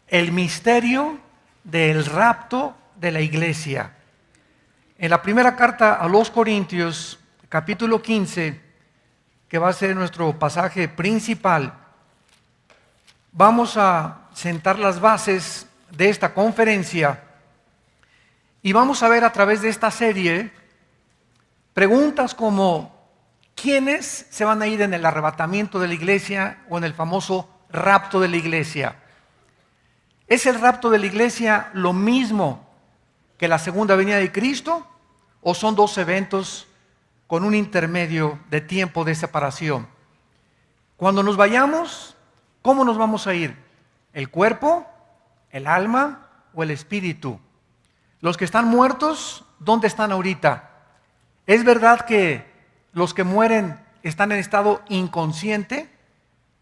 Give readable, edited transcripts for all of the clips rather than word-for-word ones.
El misterio del rapto de la iglesia. En la primera carta a los Corintios, capítulo 15, que va a ser nuestro pasaje principal, vamos a sentar las bases de esta conferencia y vamos a ver a través de esta serie preguntas como: ¿quiénes se van a ir en el arrebatamiento de la iglesia o en el famoso rapto de la iglesia? ¿Es el rapto de la iglesia lo mismo que la segunda venida de Cristo o son dos eventos con un intermedio de tiempo de separación? Cuando nos vayamos, ¿cómo nos vamos a ir? ¿El cuerpo, el alma o el espíritu? Los que están muertos, ¿dónde están ahorita? ¿Es verdad que los que mueren están en estado inconsciente?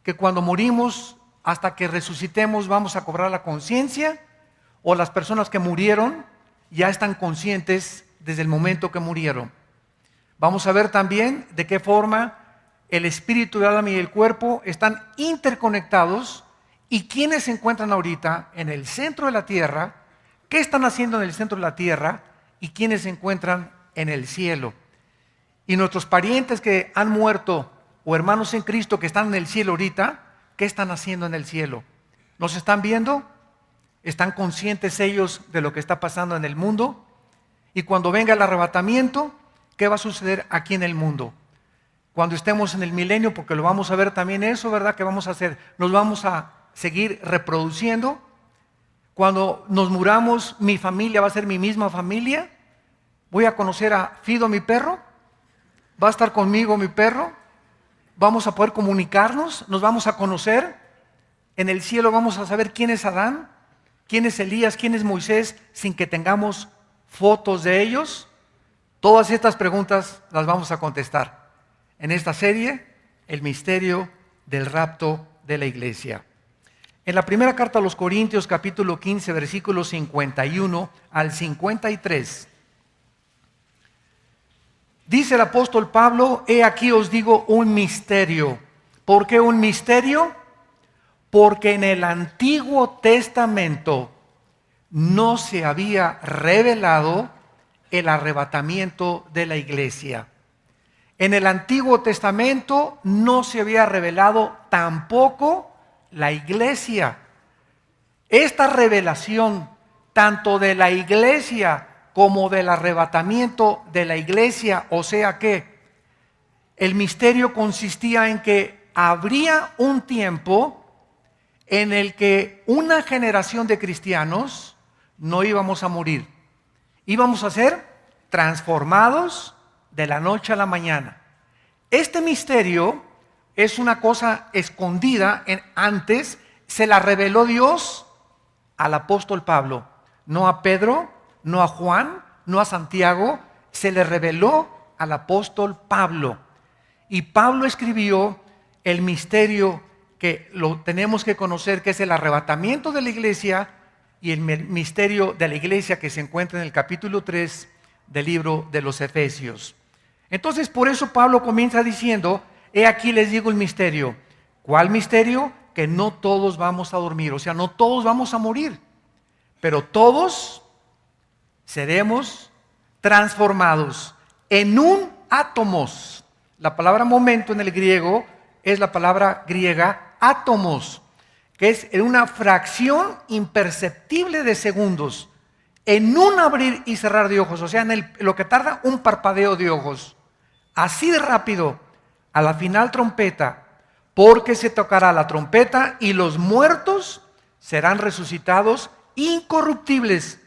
¿Que cuando morimos, hasta que resucitemos, vamos a cobrar la conciencia? ¿O las personas que murieron ya están conscientes desde el momento que murieron? Vamos a ver también de qué forma el espíritu, el alma y el cuerpo están interconectados y quiénes se encuentran ahorita en el centro de la tierra, qué están haciendo en el centro de la tierra y quiénes se encuentran en el cielo. Y nuestros parientes que han muerto o hermanos en Cristo que están en el cielo ahorita, ¿qué están haciendo en el cielo? ¿Nos están viendo? ¿Están conscientes ellos de lo que está pasando en el mundo? Y cuando venga el arrebatamiento, ¿qué va a suceder aquí en el mundo? Cuando estemos en el milenio, porque lo vamos a ver también eso, ¿verdad? ¿Qué vamos a hacer? Nos vamos a seguir reproduciendo. Cuando nos muramos, mi familia va a ser mi misma familia. Voy a conocer a Fido, mi perro. Va a estar conmigo mi perro. Vamos a poder comunicarnos, nos vamos a conocer. En el cielo vamos a saber quién es Adán, quién es Elías, quién es Moisés, sin que tengamos fotos de ellos. Todas estas preguntas las vamos a contestar en esta serie, el misterio del rapto de la iglesia. En la primera carta a los Corintios, capítulo 15, versículos 51 al 53, dice el apóstol Pablo: he aquí os digo un misterio. ¿Por qué un misterio? Porque en el Antiguo Testamento no se había revelado el arrebatamiento de la iglesia. En el Antiguo Testamento no se había revelado tampoco la iglesia. Esta revelación, tanto de la iglesia como del arrebatamiento de la iglesia, o sea que el misterio consistía en que habría un tiempo en el que una generación de cristianos no íbamos a morir. Íbamos a ser transformados de la noche a la mañana. Este misterio es una cosa escondida antes, se la reveló Dios al apóstol Pablo, no a Pedro, no a Juan, no a Santiago, se le reveló al apóstol Pablo. Y Pablo escribió el misterio que lo tenemos que conocer, que es el arrebatamiento de la iglesia y el misterio de la iglesia que se encuentra en el capítulo 3 del libro de los Efesios. Entonces, por eso Pablo comienza diciendo: he aquí les digo el misterio. ¿Cuál misterio? Que no todos vamos a dormir, o sea, no todos vamos a morir, pero todos seremos transformados en un átomos. La palabra momento en el griego es la palabra griega átomos, que es en una fracción imperceptible de segundos, en un abrir y cerrar de ojos, o sea, en lo que tarda un parpadeo de ojos. Así de rápido, a la final trompeta, porque se tocará la trompeta y los muertos serán resucitados incorruptibles.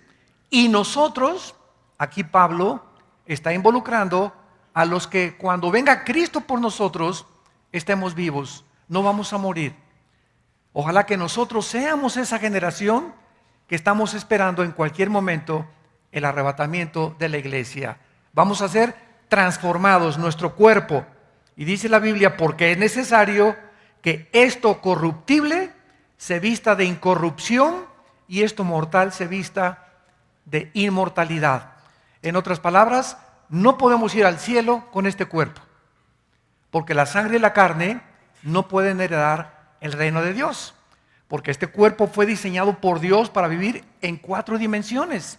Y nosotros, aquí Pablo está involucrando a los que cuando venga Cristo por nosotros estemos vivos, no vamos a morir. Ojalá que nosotros seamos esa generación que estamos esperando en cualquier momento el arrebatamiento de la iglesia. Vamos a ser transformados nuestro cuerpo. Y dice la Biblia: porque es necesario que esto corruptible se vista de incorrupción y esto mortal se vista de inmortalidad. En otras palabras, no podemos ir al cielo con este cuerpo, porque la sangre y la carne no pueden heredar el reino de Dios. porque este cuerpo fue diseñado por Dios para vivir en 4 dimensiones.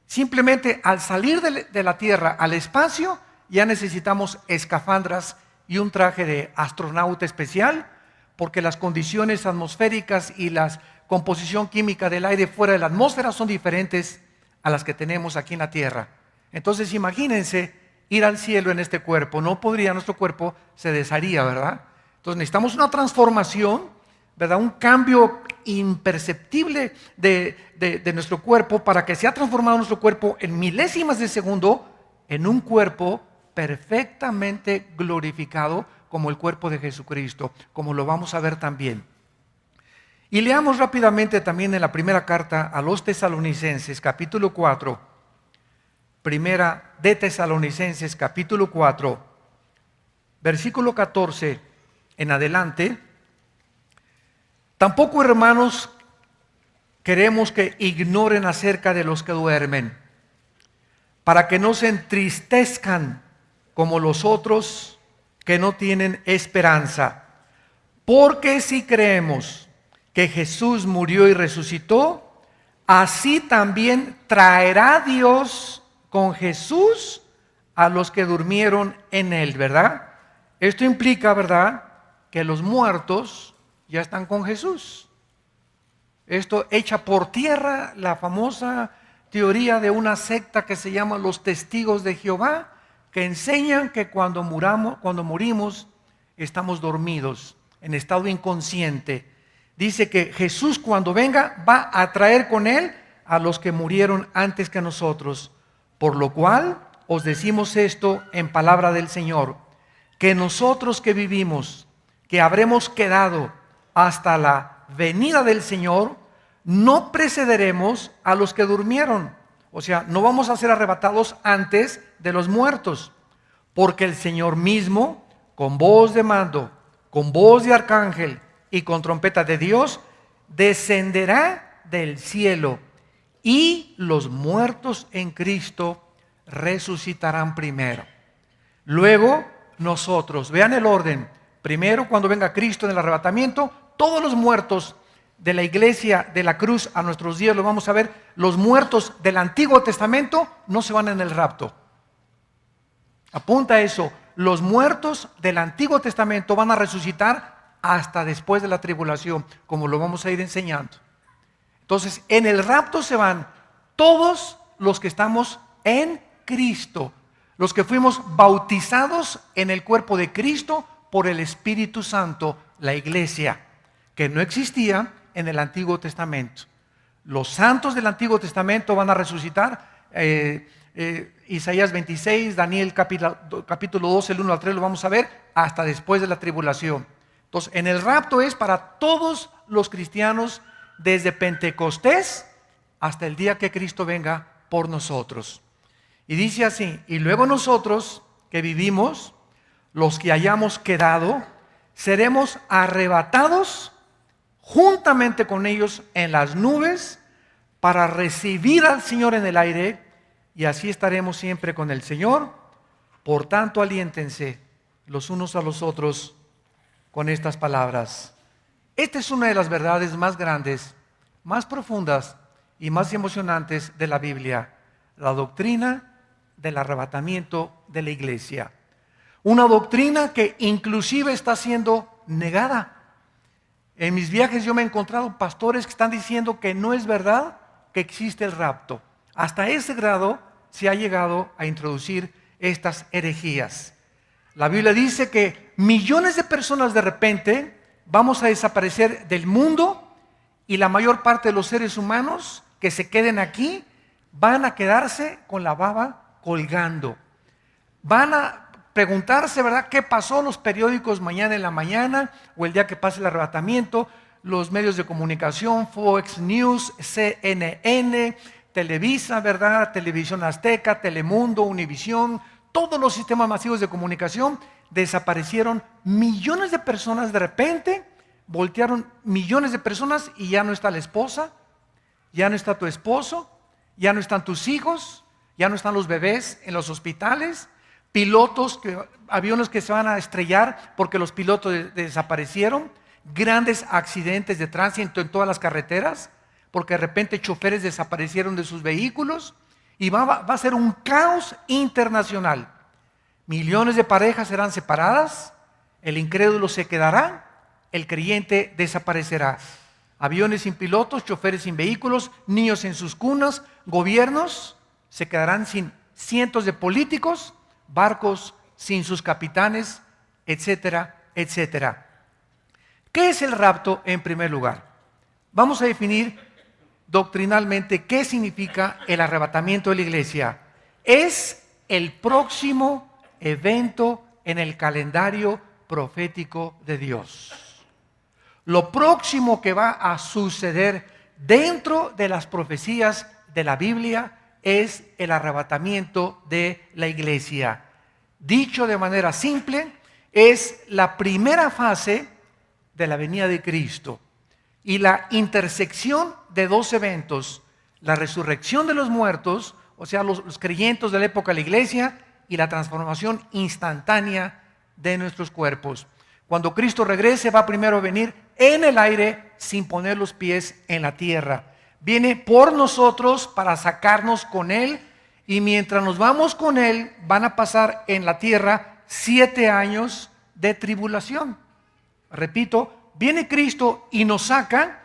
Simplemente al salir de la Tierra al espacio, ya necesitamos escafandras y un traje de astronauta especial, porque las condiciones atmosféricas y la composición química del aire fuera de la atmósfera son diferentes a las que tenemos aquí en la Tierra. Entonces imagínense ir al cielo en este cuerpo. No podría, nuestro cuerpo se desharía, ¿verdad? Entonces necesitamos una transformación, ¿verdad? Un cambio imperceptible de nuestro cuerpo para que sea transformado nuestro cuerpo en milésimas de segundo en un cuerpo perfectamente glorificado como el cuerpo de Jesucristo, como lo vamos a ver también. Y leamos rápidamente también en la primera carta a los Tesalonicenses, capítulo 4, primera de Tesalonicenses, capítulo 4, versículo 14 en adelante. Tampoco, hermanos, queremos que ignoren acerca de los que duermen, para que no se entristezcan como los otros que no tienen esperanza. Porque si creemos que Jesús murió y resucitó, así también traerá Dios con Jesús a los que durmieron en él, ¿verdad? Esto implica, ¿verdad?, que los muertos ya están con Jesús. Esto echa por tierra la famosa teoría de una secta que se llama los Testigos de Jehová, que enseñan que cuando morimos estamos dormidos, en estado inconsciente. Dice que Jesús, cuando venga, va a traer con él a los que murieron antes que nosotros. Por lo cual os decimos esto en palabra del Señor, que nosotros que vivimos, que habremos quedado hasta la venida del Señor, no precederemos a los que durmieron. O sea, no vamos a ser arrebatados antes de los muertos, porque el Señor mismo, con voz de mando, con voz de arcángel y con trompeta de Dios, descenderá del cielo, y los muertos en Cristo resucitarán primero. Luego nosotros, vean el orden, primero cuando venga Cristo en el arrebatamiento, todos los muertos de la iglesia de la cruz a nuestros días, lo vamos a ver, los muertos del Antiguo Testamento no se van en el rapto. Apunta eso, los muertos del Antiguo Testamento van a resucitar hasta después de la tribulación, como lo vamos a ir enseñando. Entonces, en el rapto se van todos los que estamos en Cristo, los que fuimos bautizados en el cuerpo de Cristo por el Espíritu Santo, la iglesia, que no existía en el Antiguo Testamento. Los santos del Antiguo Testamento van a resucitar. Isaías 26, Daniel capítulo 12, el 1 al 3 lo vamos a ver hasta después de la tribulación. Entonces, en el rapto es para todos los cristianos desde Pentecostés hasta el día que Cristo venga por nosotros. Y dice así, y luego nosotros que vivimos, los que hayamos quedado, seremos arrebatados juntamente con ellos en las nubes para recibir al Señor en el aire, y así estaremos siempre con el Señor. Por tanto, aliéntense los unos a los otros con estas palabras. Esta es una de las verdades más grandes, más profundas y más emocionantes de la Biblia, la doctrina del arrebatamiento de la iglesia. Una doctrina que inclusive está siendo negada. En mis viajes yo me he encontrado pastores que están diciendo que no es verdad que existe el rapto. Hasta ese grado se ha llegado a introducir estas herejías. La Biblia dice que millones de personas de repente vamos a desaparecer del mundo, y la mayor parte de los seres humanos que se queden aquí van a quedarse con la baba colgando. Van a preguntarse, ¿verdad?, qué pasó. Los periódicos mañana en la mañana o el día que pase el arrebatamiento, los medios de comunicación, Fox News, CNN, Televisa, ¿verdad?, Televisión Azteca, Telemundo, Univisión, todos los sistemas masivos de comunicación, desaparecieron millones de personas de repente, voltearon millones de personas y ya no está la esposa, ya no está tu esposo, ya no están tus hijos, ya no están los bebés en los hospitales, aviones que se van a estrellar porque los pilotos desaparecieron, grandes accidentes de tránsito en todas las carreteras, porque de repente choferes desaparecieron de sus vehículos, y va a ser un caos internacional. Millones de parejas serán separadas, el incrédulo se quedará, el creyente desaparecerá. Aviones sin pilotos, choferes sin vehículos, niños en sus cunas, gobiernos se quedarán sin cientos de políticos, barcos sin sus capitanes, etcétera, etcétera. ¿Qué es el rapto en primer lugar? Vamos a definir doctrinalmente qué significa el arrebatamiento de la iglesia. Es el próximo evento en el calendario profético de Dios. Lo próximo que va a suceder dentro de las profecías de la Biblia es el arrebatamiento de la iglesia. Dicho de manera simple, es la primera fase de la venida de Cristo y la intersección de dos eventos: la resurrección de los muertos, o sea, los creyentes de la época de la iglesia, y la transformación instantánea de nuestros cuerpos. Cuando Cristo regrese, va primero a venir en el aire sin poner los pies en la tierra. Viene por nosotros para sacarnos con Él, y mientras nos vamos con Él, van a pasar en la tierra 7 años de tribulación. Repito, viene Cristo y nos saca,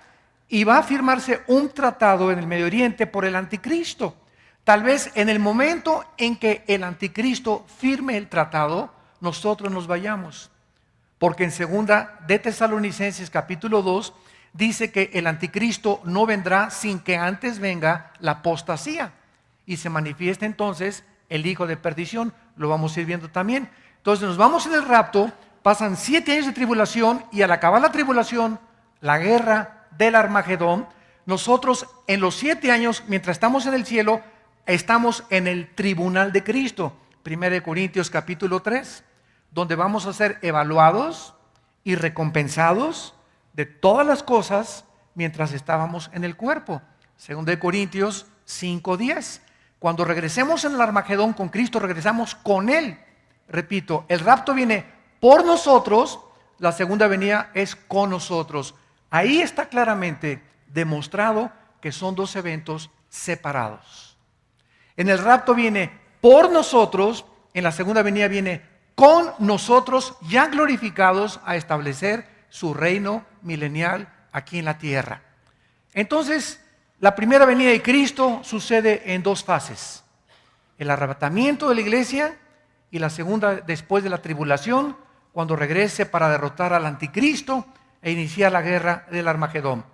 y va a firmarse un tratado en el Medio Oriente por el anticristo. Tal vez en el momento en que el anticristo firme el tratado, nosotros nos vayamos. Porque en segunda de Tesalonicenses capítulo 2 dice que el anticristo no vendrá sin que antes venga la apostasía y se manifieste entonces el hijo de perdición. Lo vamos a ir viendo también. Entonces nos vamos en el rapto, pasan 7 años de tribulación, y al acabar la tribulación, la guerra del Armagedón, nosotros en los 7 años, mientras estamos en el cielo, estamos en el tribunal de Cristo. 1 Corintios capítulo 3, donde vamos a ser evaluados y recompensados de todas las cosas mientras estábamos en el cuerpo. 2 Corintios 5:10. Cuando regresemos en el Armagedón con Cristo, regresamos con Él. Repito, el rapto viene por nosotros, la segunda venida es con nosotros. Ahí está claramente demostrado que son dos eventos separados. En el rapto viene por nosotros, en la segunda venida viene con nosotros, ya glorificados, a establecer su reino milenial aquí en la tierra. Entonces, la primera venida de Cristo sucede en dos fases: el arrebatamiento de la iglesia, y la segunda después de la tribulación, cuando regrese para derrotar al anticristo e iniciar la guerra del Armagedón.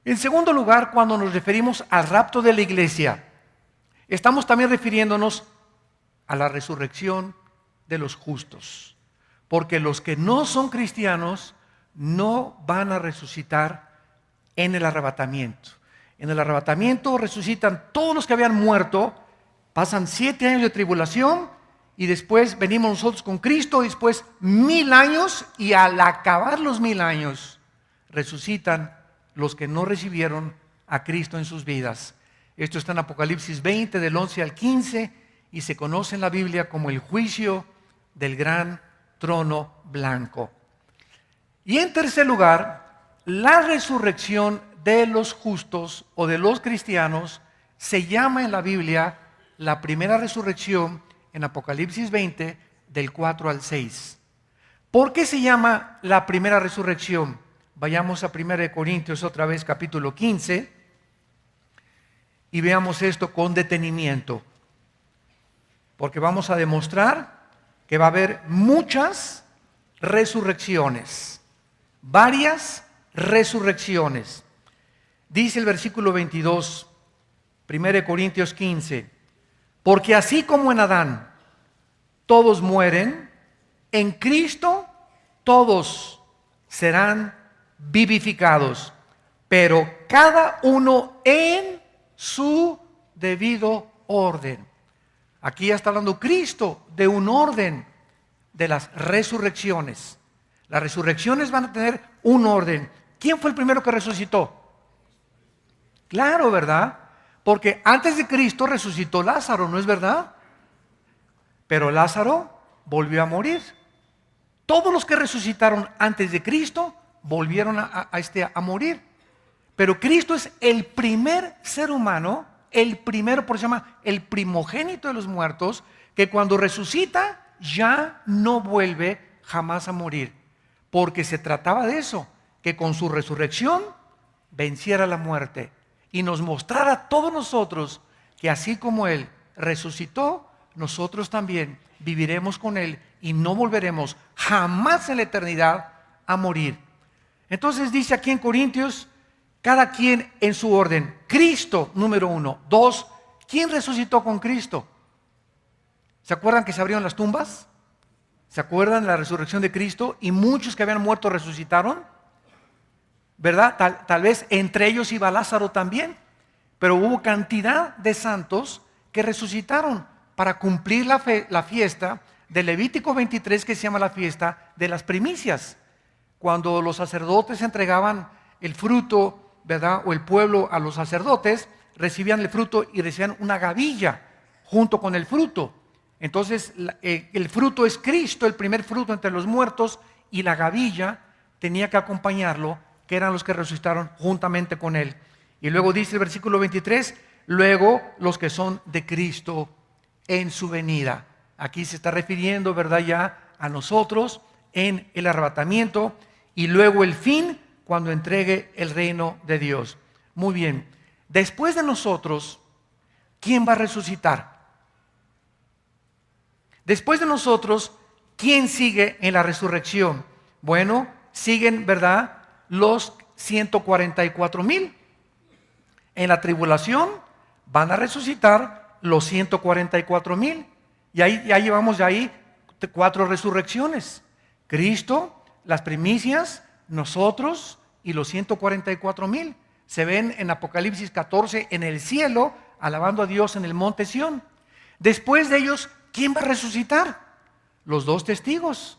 En segundo lugar, cuando nos referimos al rapto de la iglesia, estamos también refiriéndonos a la resurrección de los justos, porque los que no son cristianos no van a resucitar en el arrebatamiento. En el arrebatamiento resucitan todos los que habían muerto, pasan 7 años de tribulación, y después venimos nosotros con Cristo, y después 1000 años, y al acabar los 1000 años resucitan los que no recibieron a Cristo en sus vidas. Esto está en Apocalipsis 20 del 11 al 15, y se conoce en la Biblia como el juicio del gran trono blanco. Y en tercer lugar, la resurrección de los justos o de los cristianos se llama en la Biblia la primera resurrección, en Apocalipsis 20 del 4 al 6. ¿Por qué se llama la primera resurrección? Vayamos a 1 Corintios otra vez, capítulo 15, y veamos esto con detenimiento, porque vamos a demostrar que va a haber muchas resurrecciones, varias resurrecciones. Dice el versículo 22, 1 Corintios 15, porque así como en Adán todos mueren, en Cristo todos serán vivificados, pero cada uno en su debido orden. Aquí ya está hablando Cristo de un orden de las resurrecciones. Las resurrecciones van a tener un orden. ¿Quién fue el primero que resucitó? Claro, ¿verdad? Porque antes de Cristo resucitó Lázaro, ¿no es verdad? Pero Lázaro volvió a morir. Todos los que resucitaron antes de Cristo volvieron a morir. Pero Cristo es el primer ser humano, el primero, por eso se llama el primogénito de los muertos, que cuando resucita ya no vuelve jamás a morir. Porque se trataba de eso, que con su resurrección venciera la muerte y nos mostrara a todos nosotros que así como Él resucitó, nosotros también viviremos con Él y no volveremos jamás en la eternidad a morir. Entonces dice aquí en Corintios, cada quien en su orden. Cristo, número 1. 2, ¿quién resucitó con Cristo? ¿Se acuerdan que se abrieron las tumbas? ¿Se acuerdan de la resurrección de Cristo? Y muchos que habían muerto resucitaron, ¿verdad? Tal vez entre ellos iba Lázaro también, pero hubo cantidad de santos que resucitaron para cumplir la fiesta de Levítico 23, que se llama la fiesta de las primicias, cuando los sacerdotes entregaban el fruto, ¿verdad? O el pueblo a los sacerdotes, recibían el fruto y recibían una gavilla junto con el fruto. Entonces el fruto es Cristo, el primer fruto entre los muertos, y la gavilla tenía que acompañarlo, que eran los que resucitaron juntamente con Él. Y luego dice el versículo 23, luego los que son de Cristo en su venida. Aquí se está refiriendo, ¿verdad?, ya a nosotros en el arrebatamiento, y luego el fin, cuando entregue el reino de Dios. Muy bien, después de nosotros, ¿quién va a resucitar? Después de nosotros, ¿quién sigue en la resurrección? Bueno, siguen, ¿verdad?, los 144,000. En la tribulación van a resucitar los 144,000. Y ahí ya llevamos 4 resurrecciones. Cristo, las primicias, nosotros y los 144,000. Se ven en Apocalipsis 14 en el cielo, alabando a Dios en el monte Sión. Después de ellos, ¿quién va a resucitar? Los 2 testigos.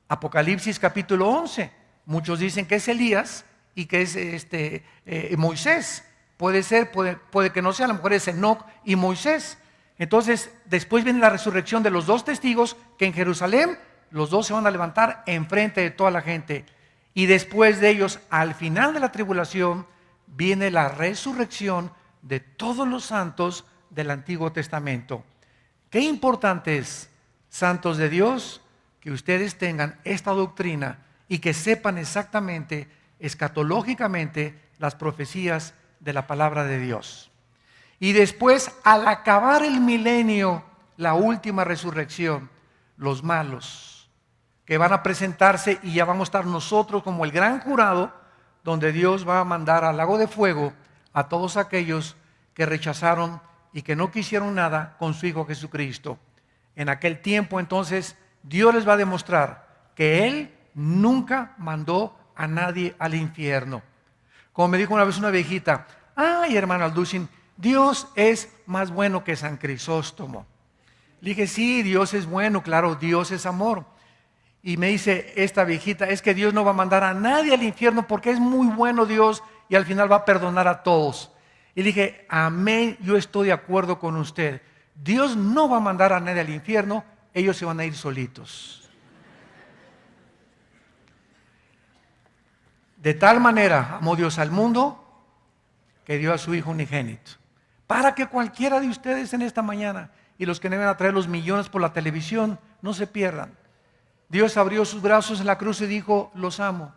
Apocalipsis capítulo 11. Muchos dicen que es Elías y que es Moisés. Puede ser, puede que no sea, a lo mejor es Enoc y Moisés. Entonces, después viene la resurrección de los 2 testigos, que en Jerusalén los 2 se van a levantar enfrente de toda la gente. Y después de ellos, al final de la tribulación, viene la resurrección de todos los santos del Antiguo Testamento. Qué importante es, santos de Dios, que ustedes tengan esta doctrina y que sepan exactamente, escatológicamente, las profecías de la palabra de Dios. Y después, al acabar el milenio, la última resurrección, los malos, que van a presentarse, y ya vamos a estar nosotros como el gran jurado, donde Dios va a mandar al lago de fuego a todos aquellos que rechazaron y que no quisieron nada con su Hijo Jesucristo. En aquel tiempo, entonces, Dios les va a demostrar que Él nunca mandó a nadie al infierno. Como me dijo una vez una viejita, ay, hermano Alducin, Dios es más bueno que San Crisóstomo. Le dije, sí, Dios es bueno, claro, Dios es amor. Y me dice esta viejita, es que Dios no va a mandar a nadie al infierno porque es muy bueno Dios y al final va a perdonar a todos. Y le dije, amén, yo estoy de acuerdo con usted. Dios no va a mandar a nadie al infierno, ellos se van a ir solitos. De tal manera amó Dios al mundo que dio a su Hijo unigénito, para que cualquiera de ustedes en esta mañana y los que deben a traer los millones por la televisión no se pierdan. Dios abrió sus brazos en la cruz y dijo, los amo.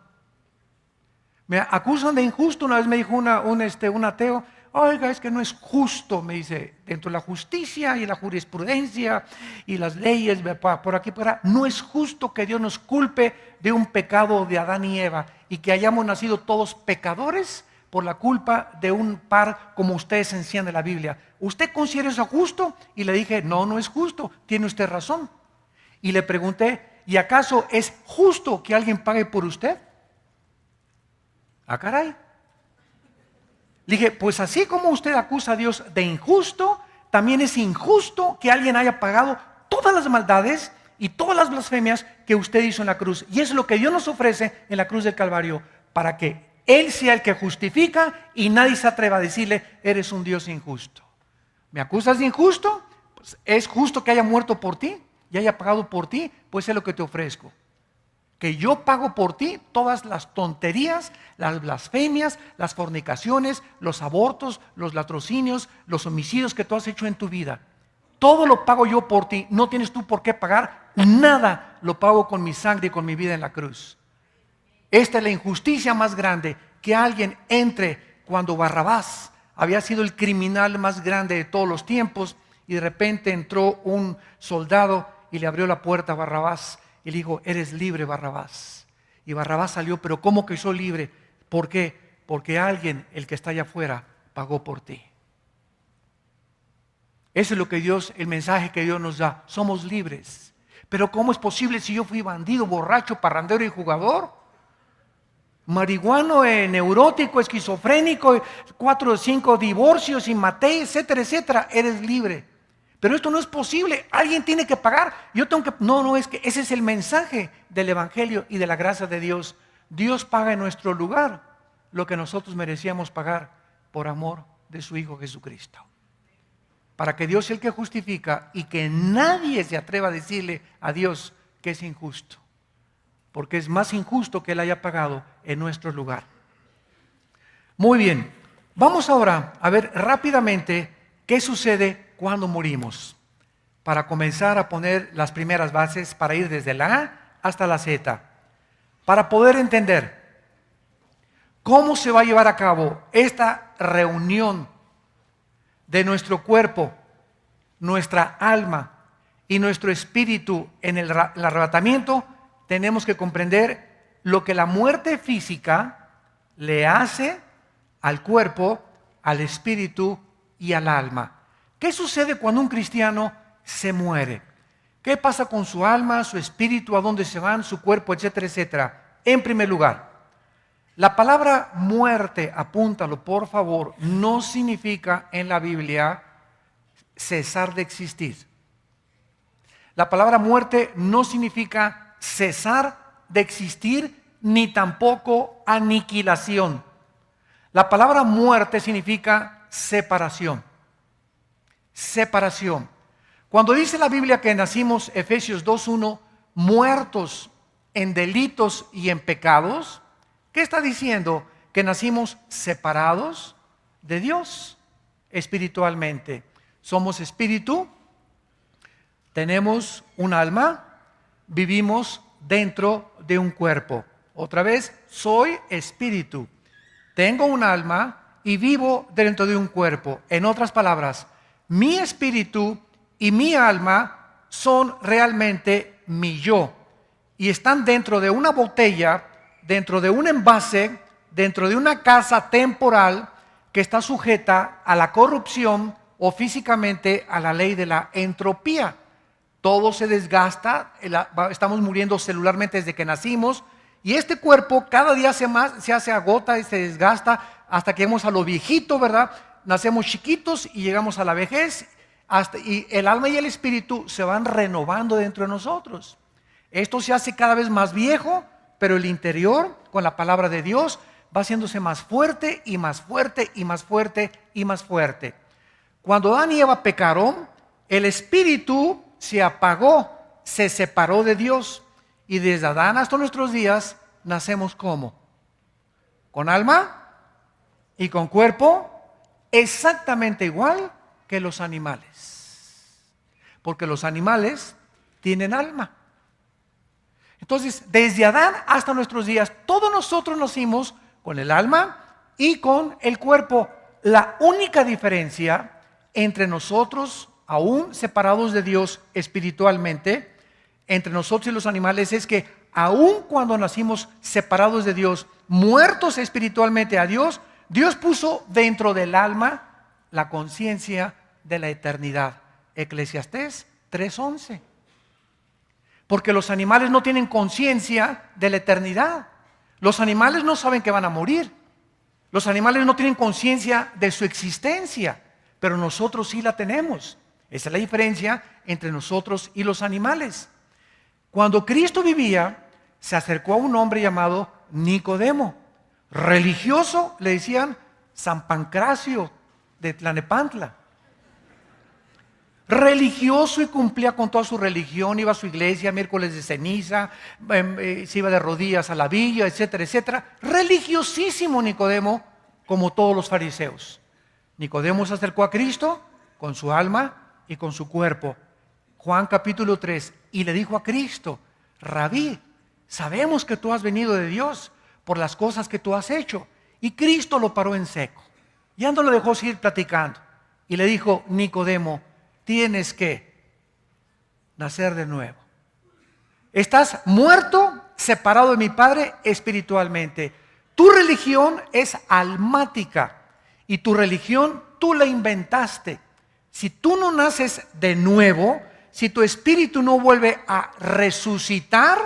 Me acusan de injusto. Una vez me dijo un ateo, oiga, es que no es justo, me dice, dentro de la justicia y la jurisprudencia y las leyes por aquí por allá, no es justo que Dios nos culpe de un pecado de Adán y Eva y que hayamos nacido todos pecadores por la culpa de un par como ustedes enseñan de la Biblia. ¿Usted considera eso justo? Y le dije, no, no es justo, tiene usted razón. Y le pregunté, ¿y acaso es justo que alguien pague por usted? Ah, caray. Le dije, pues así como usted acusa a Dios de injusto, también es injusto que alguien haya pagado todas las maldades y todas las blasfemias que usted hizo en la cruz. Y eso es lo que Dios nos ofrece en la cruz del Calvario, para que Él sea el que justifica y nadie se atreva a decirle, eres un Dios injusto. ¿Me acusas de injusto? Pues es justo que haya muerto por ti y haya pagado por ti, pues es lo que te ofrezco. que yo pago por ti todas las tonterías, las blasfemias, las fornicaciones, los abortos, los latrocinios, los homicidios que tú has hecho en tu vida. Todo lo pago yo por ti, no tienes tú por qué pagar nada, lo pago con mi sangre y con mi vida en la cruz. Esta es la injusticia más grande, que alguien entre cuando Barrabás había sido el criminal más grande de todos los tiempos, y de repente entró un soldado y le abrió la puerta a Barrabás y le dijo: eres libre, Barrabás. Y Barrabás salió: pero ¿cómo que soy libre? ¿Por qué? Porque alguien, el que está allá afuera, pagó por ti. Eso es lo que Dios, el mensaje que Dios nos da. Somos libres. Pero ¿cómo es posible si yo fui bandido, borracho, parrandero y jugador? Marihuano, neurótico, esquizofrénico, 4 o 5 divorcios y maté, etcétera, etcétera. Eres libre. Pero esto no es posible. Alguien tiene que pagar. Yo tengo que... No, es que ese es el mensaje del Evangelio y de la gracia de Dios. Dios paga en nuestro lugar lo que nosotros merecíamos pagar por amor de su Hijo Jesucristo. Para que Dios sea el que justifica y que nadie se atreva a decirle a Dios que es injusto. Porque es más injusto que Él haya pagado en nuestro lugar. Muy bien, vamos ahora a ver rápidamente qué sucede cuando morimos. Para comenzar a poner las primeras bases, para ir desde la A hasta la Z. Para poder entender cómo se va a llevar a cabo esta reunión de nuestro cuerpo, nuestra alma y nuestro espíritu en el arrebatamiento, tenemos que comprender lo que la muerte física le hace al cuerpo, al espíritu y al alma. ¿Qué sucede cuando un cristiano se muere? ¿Qué pasa con su alma, su espíritu, a dónde se van, su cuerpo, etcétera, etcétera? En primer lugar, la palabra muerte, apúntalo por favor, no significa en la Biblia cesar de existir. La palabra muerte no significa cesar de existir, ni tampoco aniquilación. La palabra muerte significa separación. Separación. Cuando dice la Biblia que nacimos, Efesios 2:1, muertos en delitos y en pecados, ¿qué está diciendo? Que nacimos separados de Dios espiritualmente. Somos espíritu, tenemos un alma, vivimos dentro de un cuerpo. Otra vez, soy espíritu, tengo un alma y vivo dentro de un cuerpo. En otras palabras, mi espíritu y mi alma son realmente mi yo y están dentro de una botella, dentro de un envase, dentro de una casa temporal que está sujeta a la corrupción o físicamente a la ley de la entropía. Todo se desgasta, estamos muriendo celularmente desde que nacimos y este cuerpo cada día se agota y se desgasta hasta que llegamos a lo viejito, ¿verdad? Nacemos chiquitos y llegamos a la vejez y el alma y el espíritu se van renovando dentro de nosotros. Esto se hace cada vez más viejo, pero el interior, con la palabra de Dios, va haciéndose más fuerte y más fuerte y más fuerte y más fuerte. Cuando Adán y Eva pecaron, el espíritu se apagó, se separó de Dios. Y desde Adán hasta nuestros días, nacemos ¿cómo? Con alma y con cuerpo, exactamente igual que los animales. Porque los animales tienen alma. Entonces, desde Adán hasta nuestros días, todos nosotros nacimos con el alma y con el cuerpo. La única diferencia entre nosotros, aún separados de Dios espiritualmente, entre nosotros y los animales, es que aún cuando nacimos separados de Dios, muertos espiritualmente a Dios, Dios puso dentro del alma la conciencia de la eternidad. Eclesiastés 3:11. Porque los animales no tienen conciencia de la eternidad. Los animales no saben que van a morir. Los animales no tienen conciencia de su existencia, pero nosotros sí la tenemos. Esa es la diferencia entre nosotros y los animales. Cuando Cristo vivía, se acercó a un hombre llamado Nicodemo. Religioso, le decían San Pancracio de Tlalnepantla. religioso y cumplía con toda su religión, iba a su iglesia miércoles de ceniza, se iba de rodillas a la villa, etcétera, etcétera. Religiosísimo Nicodemo, como todos los fariseos. Nicodemo se acercó a Cristo con su alma y con su cuerpo. Juan capítulo 3, y le dijo a Cristo: Rabí, sabemos que tú has venido de Dios por las cosas que tú has hecho. Y Cristo lo paró en seco. Ya no lo dejó seguir platicando. Y le dijo: Nicodemo, tienes que nacer de nuevo. Estás muerto, separado de mi Padre espiritualmente. Tu religión es almática y tu religión tú la inventaste. Si tú no naces de nuevo, si tu espíritu no vuelve a resucitar,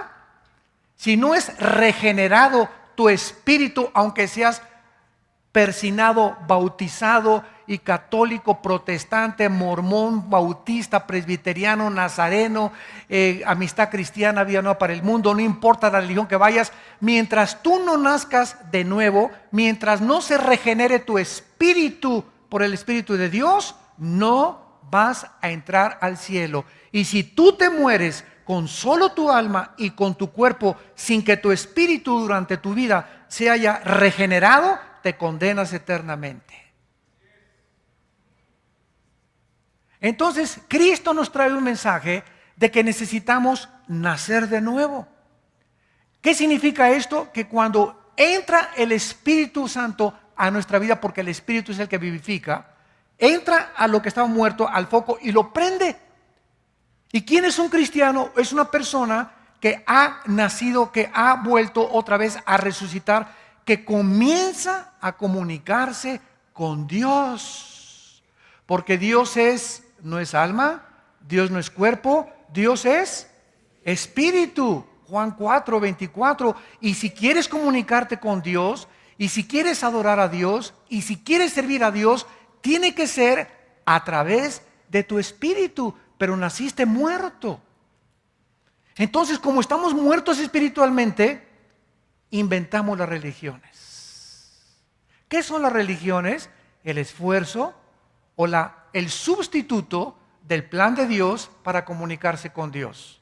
si no es regenerado tu espíritu, aunque seas persinado, bautizado y católico, protestante, mormón, bautista, presbiteriano, nazareno, amistad cristiana, vida nueva para el mundo, no importa la religión que vayas, mientras tú no nazcas de nuevo, mientras no se regenere tu espíritu por el Espíritu de Dios, no vas a entrar al cielo. Y si tú te mueres con solo tu alma y con tu cuerpo, sin que tu espíritu durante tu vida se haya regenerado, te condenas eternamente. Entonces, Cristo nos trae un mensaje de que necesitamos nacer de nuevo. ¿Qué significa esto? Que cuando entra el Espíritu Santo a nuestra vida, porque el Espíritu es el que vivifica, entra a lo que estaba muerto, al foco, y lo prende. ¿Y quién es un cristiano? Es una persona que ha nacido, que ha vuelto otra vez a resucitar, que comienza a comunicarse con Dios. Porque Dios no es alma, Dios no es cuerpo, Dios es espíritu. Juan 4, 24. Y si quieres comunicarte con Dios, y si quieres adorar a Dios, y si quieres servir a Dios, tiene que ser a través de tu espíritu. Pero naciste muerto. Entonces, como estamos muertos espiritualmente, inventamos las religiones. ¿Qué son las religiones? El esfuerzo o el sustituto del plan de Dios para comunicarse con Dios.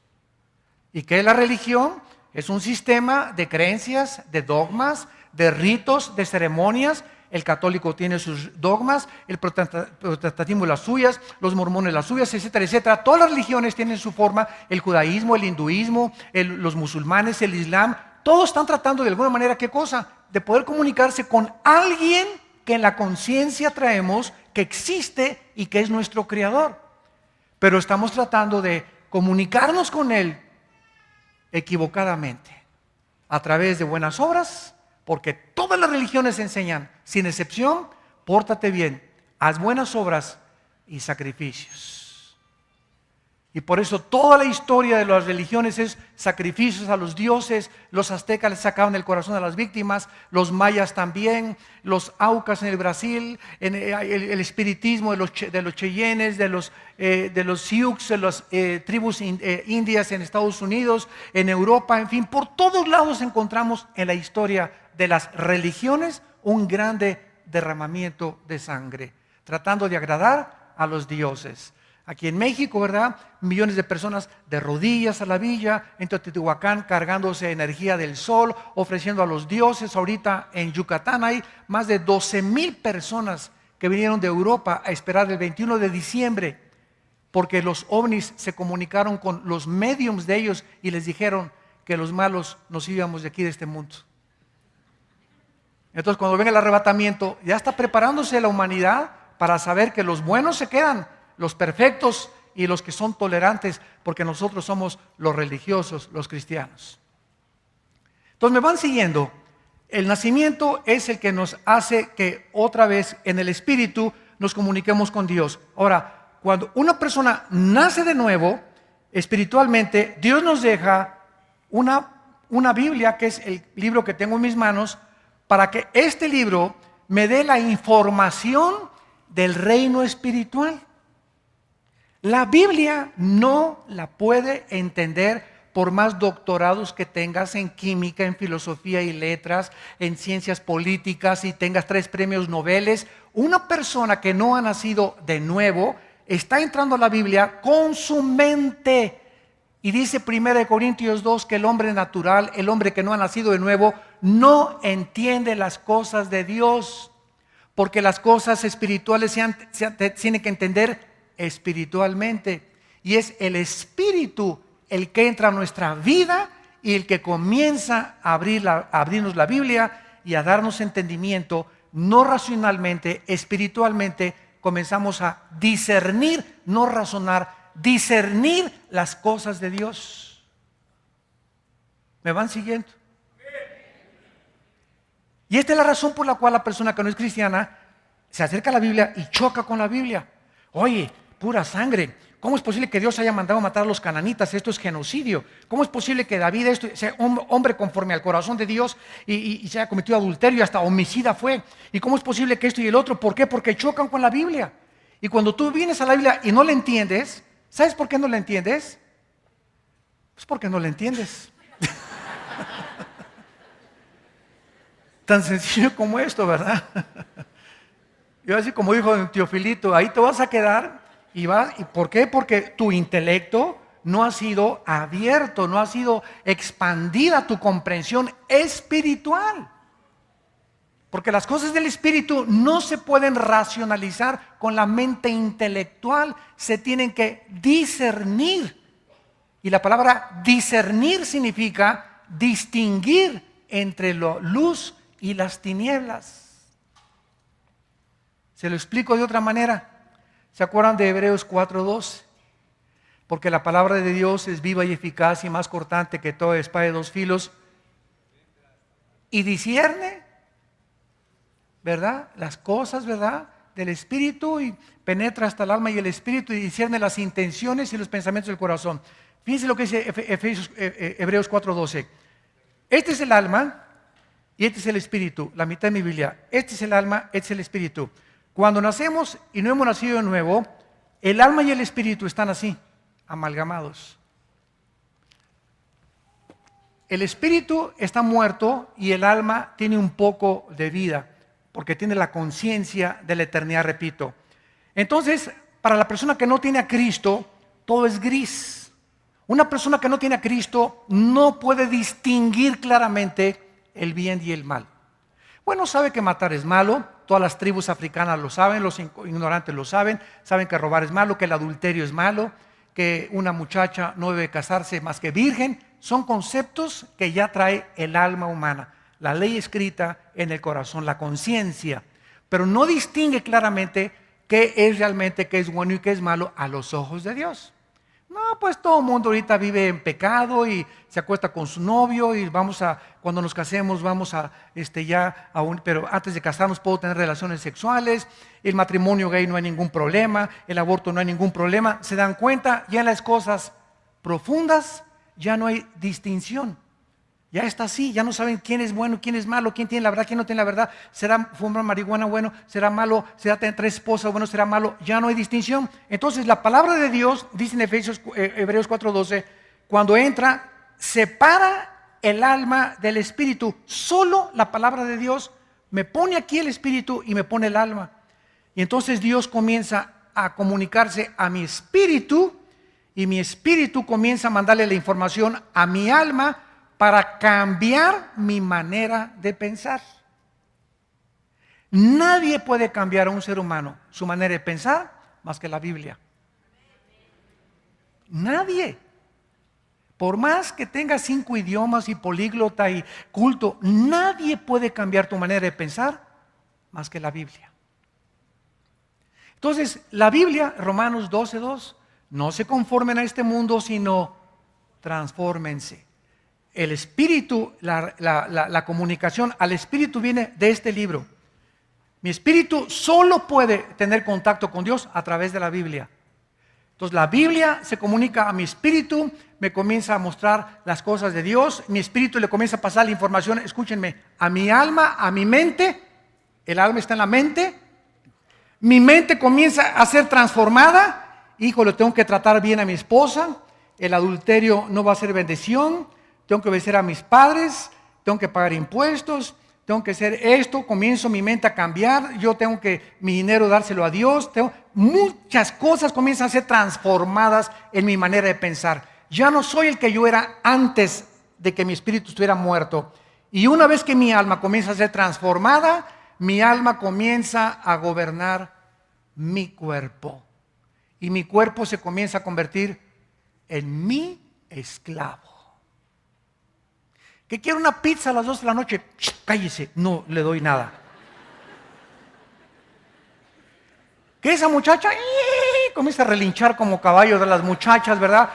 ¿Y qué es la religión? Es un sistema de creencias, de dogmas, de ritos, de ceremonias. El católico tiene sus dogmas, el protestantismo las suyas, los mormones las suyas, etcétera, etcétera. Todas las religiones tienen su forma, el judaísmo, el hinduismo, los musulmanes, el islam. Todos están tratando de alguna manera, ¿qué cosa? De poder comunicarse con alguien que en la conciencia traemos que existe y que es nuestro creador. Pero estamos tratando de comunicarnos con Él equivocadamente, a través de buenas obras, porque todas las religiones enseñan, sin excepción, pórtate bien, haz buenas obras y sacrificios. Y por eso toda la historia de las religiones es sacrificios a los dioses. Los aztecas les sacaban el corazón a las víctimas, los mayas también, los aucas en el Brasil, el espiritismo de los cheyennes, de los sioux, de las tribus indias en Estados Unidos, en Europa, en fin, por todos lados encontramos en la historia de las religiones un grande derramamiento de sangre, tratando de agradar a los dioses. Aquí en México, ¿verdad? Millones de personas de rodillas a la villa, en Teotihuacán cargándose energía del sol, ofreciendo a los dioses. Ahorita en Yucatán hay más de 12,000 personas que vinieron de Europa a esperar el 21 de diciembre, porque los ovnis se comunicaron con los médiums de ellos y les dijeron que los malos nos íbamos de aquí, de este mundo. Entonces, cuando venga el arrebatamiento, ya está preparándose la humanidad para saber que los buenos se quedan, los perfectos y los que son tolerantes, porque nosotros somos los religiosos, los cristianos. Entonces me van siguiendo. El nacimiento es el que nos hace que otra vez en el espíritu nos comuniquemos con Dios. Ahora, cuando una persona nace de nuevo, espiritualmente, Dios nos deja una Biblia, que es el libro que tengo en mis manos, para que este libro me dé la información del reino espiritual. La Biblia no la puede entender por más doctorados que tengas en química, en filosofía y letras, en ciencias políticas y tengas 3 premios Nobel. Una persona que no ha nacido de nuevo está entrando a la Biblia con su mente. Y dice 1 Corintios 2 que el hombre natural, el hombre que no ha nacido de nuevo, no entiende las cosas de Dios. Porque las cosas espirituales se tienen que entender espiritualmente. Y es el Espíritu el que entra a nuestra vida y el que comienza a abrirnos la Biblia y a darnos entendimiento, no racionalmente, espiritualmente. Comenzamos a discernir, no razonar, discernir las cosas de Dios. ¿Me van siguiendo? Y esta es la razón por la cual la persona que no es cristiana se acerca a la Biblia y choca con la Biblia. Oye, pura sangre. ¿Cómo es posible que Dios haya mandado matar a los cananitas? Esto es genocidio. ¿Cómo es posible que David sea hombre conforme al corazón de Dios y se haya cometido adulterio y hasta homicida fue? ¿Y cómo es posible que esto y el otro? ¿Por qué? Porque chocan con la Biblia. Y cuando tú vienes a la Biblia y no la entiendes, ¿sabes por qué no la entiendes? Pues porque no la entiendes. Tan sencillo como esto, ¿verdad? Yo así como dijo Teofilito, ahí te vas a quedar y ¿por qué? Porque tu intelecto no ha sido abierto, no ha sido expandida tu comprensión espiritual. Porque las cosas del espíritu no se pueden racionalizar con la mente intelectual, se tienen que discernir. Y la palabra discernir significa distinguir entre la luz y las tinieblas. Se lo explico de otra manera. ¿Se acuerdan de Hebreos 4:12? Porque la palabra de Dios es viva y eficaz y más cortante que toda espada de dos filos y discierne, ¿verdad? Las cosas, ¿verdad? Del espíritu y penetra hasta el alma y el espíritu y discierne las intenciones y los pensamientos del corazón. Fíjense lo que dice Hebreos 4:12. Este es el alma y este es el espíritu, la mitad de mi Biblia. Este es el alma, este es el espíritu. Cuando nacemos y no hemos nacido de nuevo, el alma y el espíritu están así, amalgamados. El espíritu está muerto y el alma tiene un poco de vida, porque tiene la conciencia de la eternidad, repito. Entonces, para la persona que no tiene a Cristo, todo es gris. Una persona que no tiene a Cristo no puede distinguir claramente el bien y el mal. Bueno, sabe que matar es malo, todas las tribus africanas lo saben, los ignorantes lo saben que robar es malo, que el adulterio es malo, que una muchacha no debe casarse más que virgen. Son conceptos que ya trae el alma humana, la ley escrita en el corazón, la conciencia, pero no distingue claramente qué es realmente, qué es bueno y qué es malo a los ojos de Dios. No, pues todo el mundo ahorita vive en pecado y se acuesta con su novio y cuando nos casemos vamos pero antes de casarnos puedo tener relaciones sexuales, el matrimonio gay no hay ningún problema, el aborto no hay ningún problema. Se dan cuenta, ya en las cosas profundas ya no hay distinción. Ya está así, ya no saben quién es bueno, quién es malo, quién tiene la verdad, quién no tiene la verdad. ¿Será fumar marihuana bueno? ¿Será malo? ¿Será tener 3 esposas bueno? ¿Será malo? Ya no hay distinción. Entonces la palabra de Dios, dice en Hebreos 4:12, cuando entra, separa el alma del espíritu. Solo la palabra de Dios me pone aquí el espíritu y me pone el alma. Y entonces Dios comienza a comunicarse a mi espíritu y mi espíritu comienza a mandarle la información a mi alma para cambiar mi manera de pensar. Nadie puede cambiar a un ser humano su manera de pensar más que la Biblia. Nadie. Por más que tengas 5 idiomas y políglota y culto, nadie puede cambiar tu manera de pensar más que la Biblia. Entonces, la Biblia, Romanos 12:2, no se conformen a este mundo, sino transfórmense. El espíritu, la comunicación al espíritu viene de este libro. Mi espíritu solo puede tener contacto con Dios a través de la Biblia. Entonces la Biblia se comunica a mi espíritu, me comienza a mostrar las cosas de Dios, mi espíritu le comienza a pasar la información, escúchenme, a mi alma, a mi mente. El alma está en la mente. Mi mente comienza a ser transformada. Híjole, tengo que tratar bien a mi esposa. El adulterio no va a ser bendición. Tengo que obedecer a mis padres, tengo que pagar impuestos, tengo que hacer esto, comienzo mi mente a cambiar, yo tengo que mi dinero dárselo a Dios, muchas cosas comienzan a ser transformadas en mi manera de pensar. Ya no soy el que yo era antes de que mi espíritu estuviera muerto. Y una vez que mi alma comienza a ser transformada, mi alma comienza a gobernar mi cuerpo. Y mi cuerpo se comienza a convertir en mi esclavo. Que quiero una pizza a las 2 de la noche, cállese, no le doy nada. Que esa muchacha comienza a relinchar como caballo de las muchachas, ¿verdad?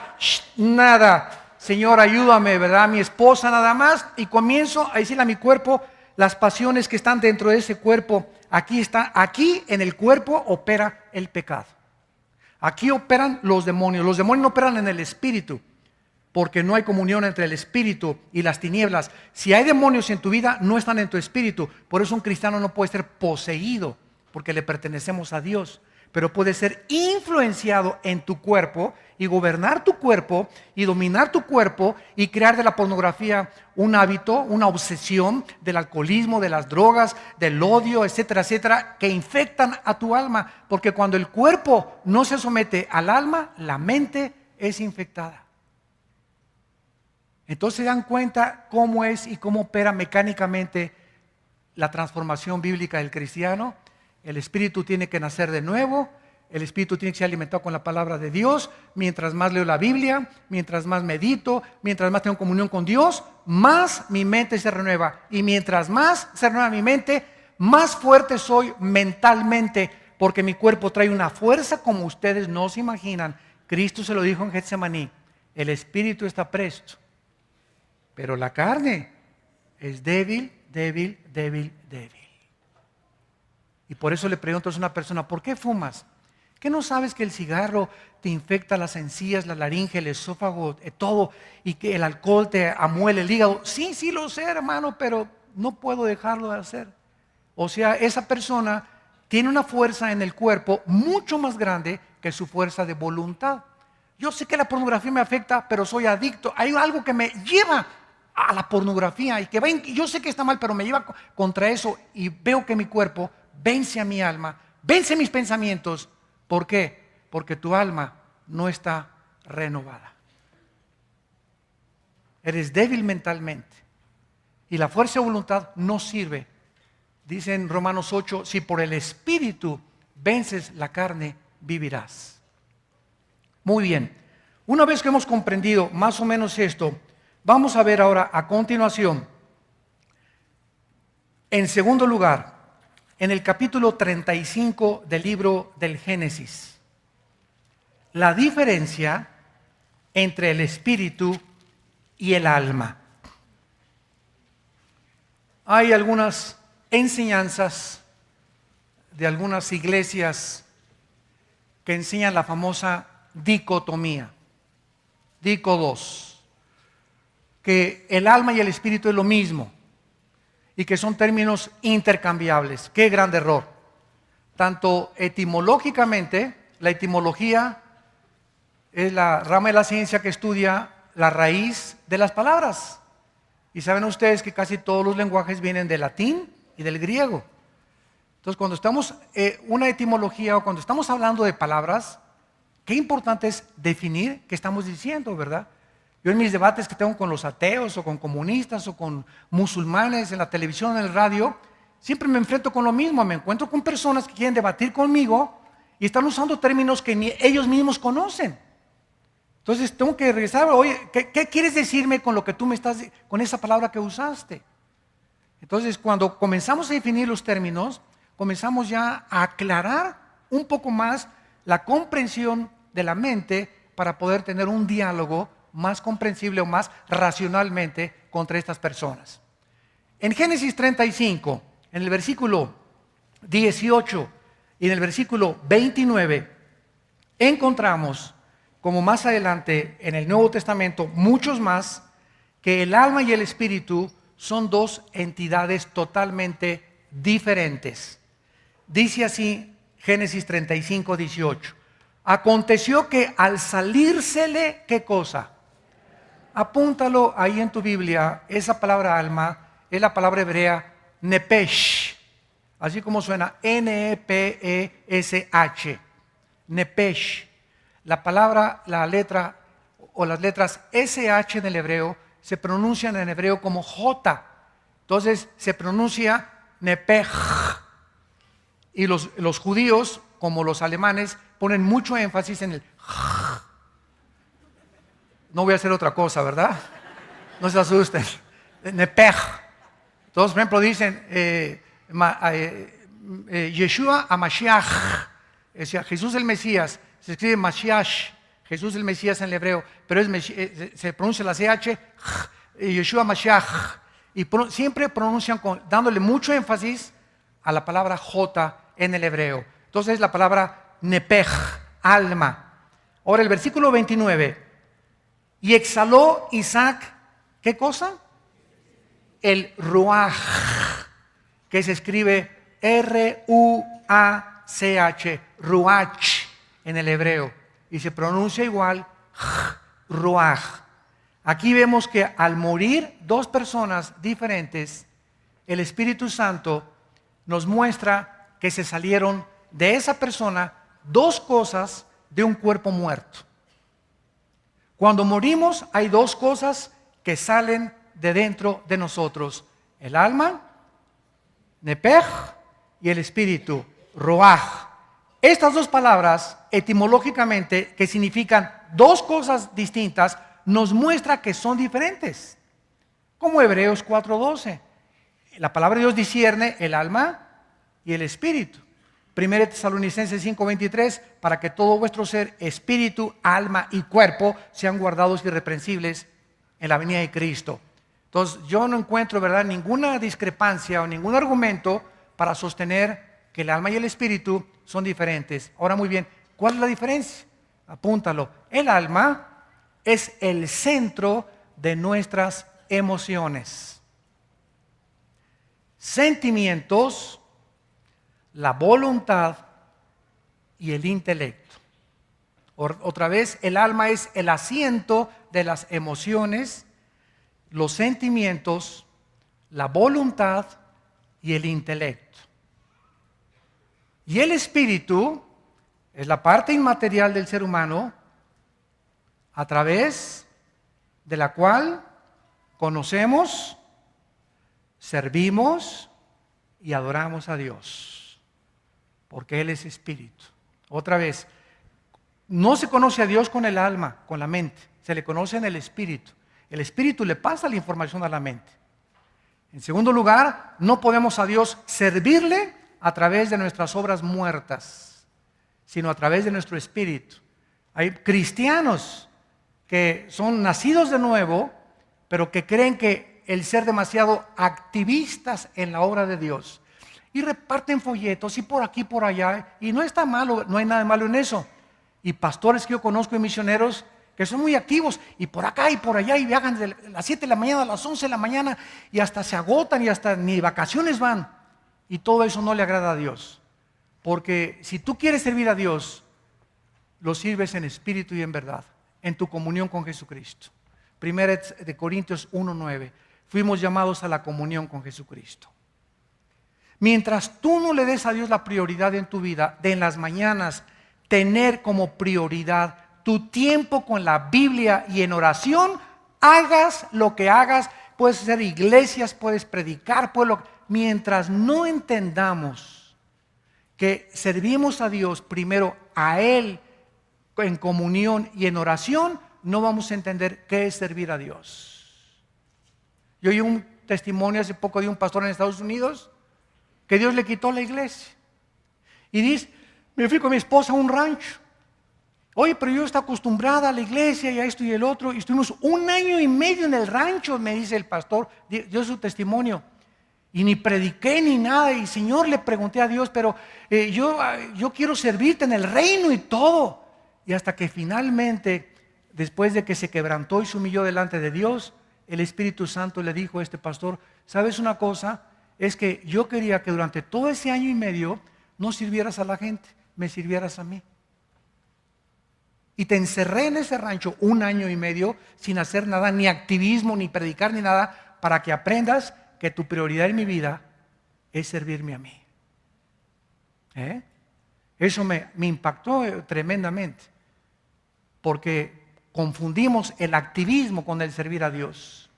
Nada, Señor, ayúdame, ¿verdad? Mi esposa nada más. Y comienzo a decirle a mi cuerpo las pasiones que están dentro de ese cuerpo. Aquí en el cuerpo opera el pecado. Aquí operan los demonios. Los demonios no operan en el espíritu, porque no hay comunión entre el espíritu y las tinieblas. Si hay demonios en tu vida, no están en tu espíritu. Por eso un cristiano no puede ser poseído, porque le pertenecemos a Dios. Pero puede ser influenciado en tu cuerpo y gobernar tu cuerpo y dominar tu cuerpo y crear de la pornografía un hábito, una obsesión, del alcoholismo, de las drogas, del odio, etcétera, etcétera, que infectan a tu alma. Porque cuando el cuerpo no se somete al alma, la mente es infectada. Entonces se dan cuenta cómo es y cómo opera mecánicamente la transformación bíblica del cristiano. El espíritu tiene que nacer de nuevo, el espíritu tiene que ser alimentado con la palabra de Dios. Mientras más leo la Biblia, mientras más medito, mientras más tengo comunión con Dios, más mi mente se renueva. Y mientras más se renueva mi mente, más fuerte soy mentalmente, porque mi cuerpo trae una fuerza como ustedes no se imaginan. Cristo se lo dijo en Getsemaní: el espíritu está presto, pero la carne es débil, débil, débil, débil. Y por eso le pregunto a una persona: ¿por qué fumas? ¿Qué no sabes que el cigarro te infecta las encías, la laringe, el esófago, todo, y que el alcohol te amuele el hígado? Sí, sí lo sé, hermano, pero no puedo dejarlo de hacer. O sea, esa persona tiene una fuerza en el cuerpo mucho más grande que su fuerza de voluntad. Yo sé que la pornografía me afecta, pero soy adicto. Hay algo que me lleva a la pornografía y que yo sé que está mal, pero me lleva contra eso, y veo que mi cuerpo vence a mi alma, vence mis pensamientos. ¿Por qué? Porque tu alma no está renovada. Eres débil mentalmente y la fuerza de voluntad no sirve. Dice en Romanos 8: si por el espíritu vences la carne, vivirás. Muy bien, una vez que hemos comprendido más o menos esto, vamos a ver ahora a continuación, en segundo lugar, en el capítulo 35 del libro del Génesis, la diferencia entre el espíritu y el alma. Hay algunas enseñanzas de algunas iglesias que enseñan la famosa dicotomía, dicodos, que el alma y el espíritu es lo mismo y que son términos intercambiables. ¡Qué gran error! Tanto etimológicamente, la etimología es la rama de la ciencia que estudia la raíz de las palabras. Y saben ustedes que casi todos los lenguajes vienen del latín y del griego. Entonces, cuando estamos una etimología o cuando estamos hablando de palabras, qué importante es definir qué estamos diciendo, ¿verdad? Yo en mis debates que tengo con los ateos o con comunistas o con musulmanes en la televisión, en el radio, siempre me enfrento con lo mismo. Me encuentro con personas que quieren debatir conmigo y están usando términos que ni ellos mismos conocen. Entonces tengo que regresar: oye, ¿qué quieres decirme con lo que tú me estás, con esa palabra que usaste? Entonces, cuando comenzamos a definir los términos, comenzamos ya a aclarar un poco más la comprensión de la mente para poder tener un diálogo más comprensible o más racionalmente contra estas personas. En Génesis 35, en el versículo 18 y en el versículo 29, encontramos, como más adelante en el Nuevo Testamento, muchos más, que el alma y el espíritu son dos entidades totalmente diferentes. Dice así Génesis 35, 18. Aconteció que al salírsele, ¿qué cosa? Apúntalo ahí en tu Biblia. Esa palabra alma es la palabra hebrea Nepesh, así como suena, N-E-P-E-S-H, Nepesh. La palabra, la letra o las letras SH en el hebreo se pronuncian en hebreo como J. Entonces se pronuncia Nepej. Y los judíos, como los alemanes, ponen mucho énfasis en el J. No voy a hacer otra cosa, ¿verdad? No se asusten. Nepej. Todos, por ejemplo, dicen Yeshua a Mashiach. O sea, Jesús el Mesías. Se escribe Mashiach. Jesús el Mesías en el hebreo. Pero se pronuncia la CH. Yeshua Mashiach. Y siempre pronuncian dándole mucho énfasis a la palabra J en el hebreo. Entonces la palabra Nepej, alma. Ahora el versículo 29. Y exhaló Isaac, ¿qué cosa? El ruach, que se escribe R-U-A-C-H, ruach en el hebreo, y se pronuncia igual ruach. Aquí vemos que al morir dos personas diferentes, el Espíritu Santo nos muestra que se salieron de esa persona dos cosas de un cuerpo muerto. Cuando morimos hay dos cosas que salen de dentro de nosotros: el alma, nepej, y el espíritu, roaj. Estas dos palabras, etimológicamente, que significan dos cosas distintas, nos muestra que son diferentes. Como Hebreos 4:12. La palabra de Dios discierne el alma y el espíritu. 1 Tesalonicenses 5:23, para que todo vuestro ser, espíritu, alma y cuerpo sean guardados irreprensibles en la venida de Cristo. Entonces yo no encuentro, ¿verdad?, ninguna discrepancia o ningún argumento para sostener que el alma y el espíritu son diferentes. Ahora muy bien, ¿cuál es la diferencia? Apúntalo. El alma es el centro de nuestras emociones, sentimientos, la voluntad y el intelecto. Otra vez, el alma es el asiento de las emociones, los sentimientos, la voluntad y el intelecto. Y el espíritu es la parte inmaterial del ser humano a través de la cual conocemos, servimos y adoramos a Dios. Porque Él es espíritu. Otra vez, no se conoce a Dios con el alma, con la mente. Se le conoce en el espíritu. El espíritu le pasa la información a la mente. En segundo lugar, no podemos a Dios servirle a través de nuestras obras muertas, sino a través de nuestro espíritu. Hay cristianos que son nacidos de nuevo, pero que creen que el ser demasiado activistas en la obra de Dios, y reparten folletos y por aquí, por allá, y no está malo, no hay nada malo en eso. Y pastores que yo conozco y misioneros que son muy activos, y por acá y por allá, y viajan de las 7 de la mañana a las 11 de la mañana, y hasta se agotan y hasta ni vacaciones van. Y todo eso no le agrada a Dios. Porque si tú quieres servir a Dios, lo sirves en espíritu y en verdad, en tu comunión con Jesucristo. 1 Corintios 1:9. Fuimos llamados a la comunión con Jesucristo. Mientras tú no le des a Dios la prioridad en tu vida, de en las mañanas tener como prioridad tu tiempo con la Biblia y en oración, hagas lo que hagas, puedes hacer iglesias, puedes predicar, mientras no entendamos que servimos a Dios primero, a Él en comunión y en oración, no vamos a entender qué es servir a Dios. Yo oí un testimonio hace poco de un pastor en Estados Unidos que Dios le quitó la iglesia. Y dice, me fui con mi esposa a un rancho. Oye, pero yo estoy acostumbrada a la iglesia y a esto y el otro. Y estuvimos 1 año y medio en el rancho, me dice el pastor, dio su testimonio. Y ni prediqué ni nada. Y Señor, le pregunté a Dios, pero yo quiero servirte en el reino y todo. Y hasta que finalmente, después de que se quebrantó y se humilló delante de Dios, el Espíritu Santo le dijo a este pastor, ¿sabes una cosa? Es que yo quería que durante todo ese año y medio no sirvieras a la gente, me sirvieras a mí. Y te encerré en ese rancho 1 año y medio sin hacer nada, ni activismo, ni predicar, ni nada, para que aprendas que tu prioridad en mi vida es servirme a mí. Eso me impactó tremendamente, porque confundimos el activismo con el servir a Dios.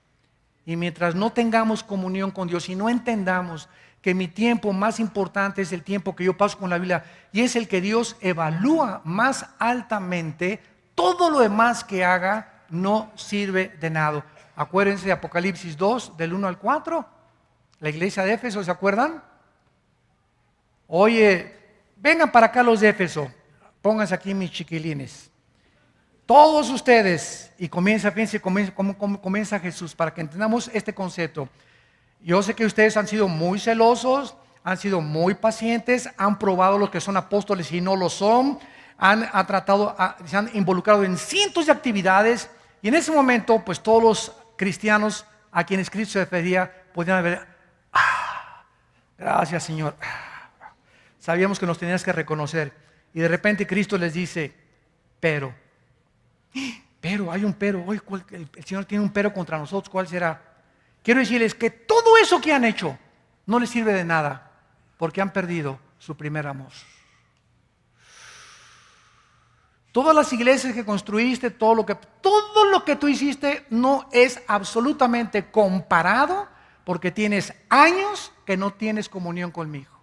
Y mientras no tengamos comunión con Dios y no entendamos que mi tiempo más importante es el tiempo que yo paso con la Biblia y es el que Dios evalúa más altamente, todo lo demás que haga no sirve de nada. Acuérdense de Apocalipsis 2, del 1 al 4, la iglesia de Éfeso, ¿se acuerdan? Oye, vengan para acá los de Éfeso, pónganse aquí mis chiquilines. Todos ustedes, y fíjense cómo comienza Jesús, para que entendamos este concepto. Yo sé que ustedes han sido muy celosos, han sido muy pacientes, han probado lo que son apóstoles y no lo son, se han involucrado en cientos de actividades, y en ese momento, pues todos los cristianos a quienes Cristo se refería podían ver, gracias Señor, sabíamos que nos tenías que reconocer, y de repente Cristo les dice, pero hay un pero, hoy el Señor tiene un pero contra nosotros, ¿cuál será? Quiero decirles que todo eso que han hecho no les sirve de nada, porque han perdido su primer amor. Todas las iglesias que construiste, todo lo que tú hiciste no es absolutamente comparado, porque tienes años que no tienes comunión con mi Hijo.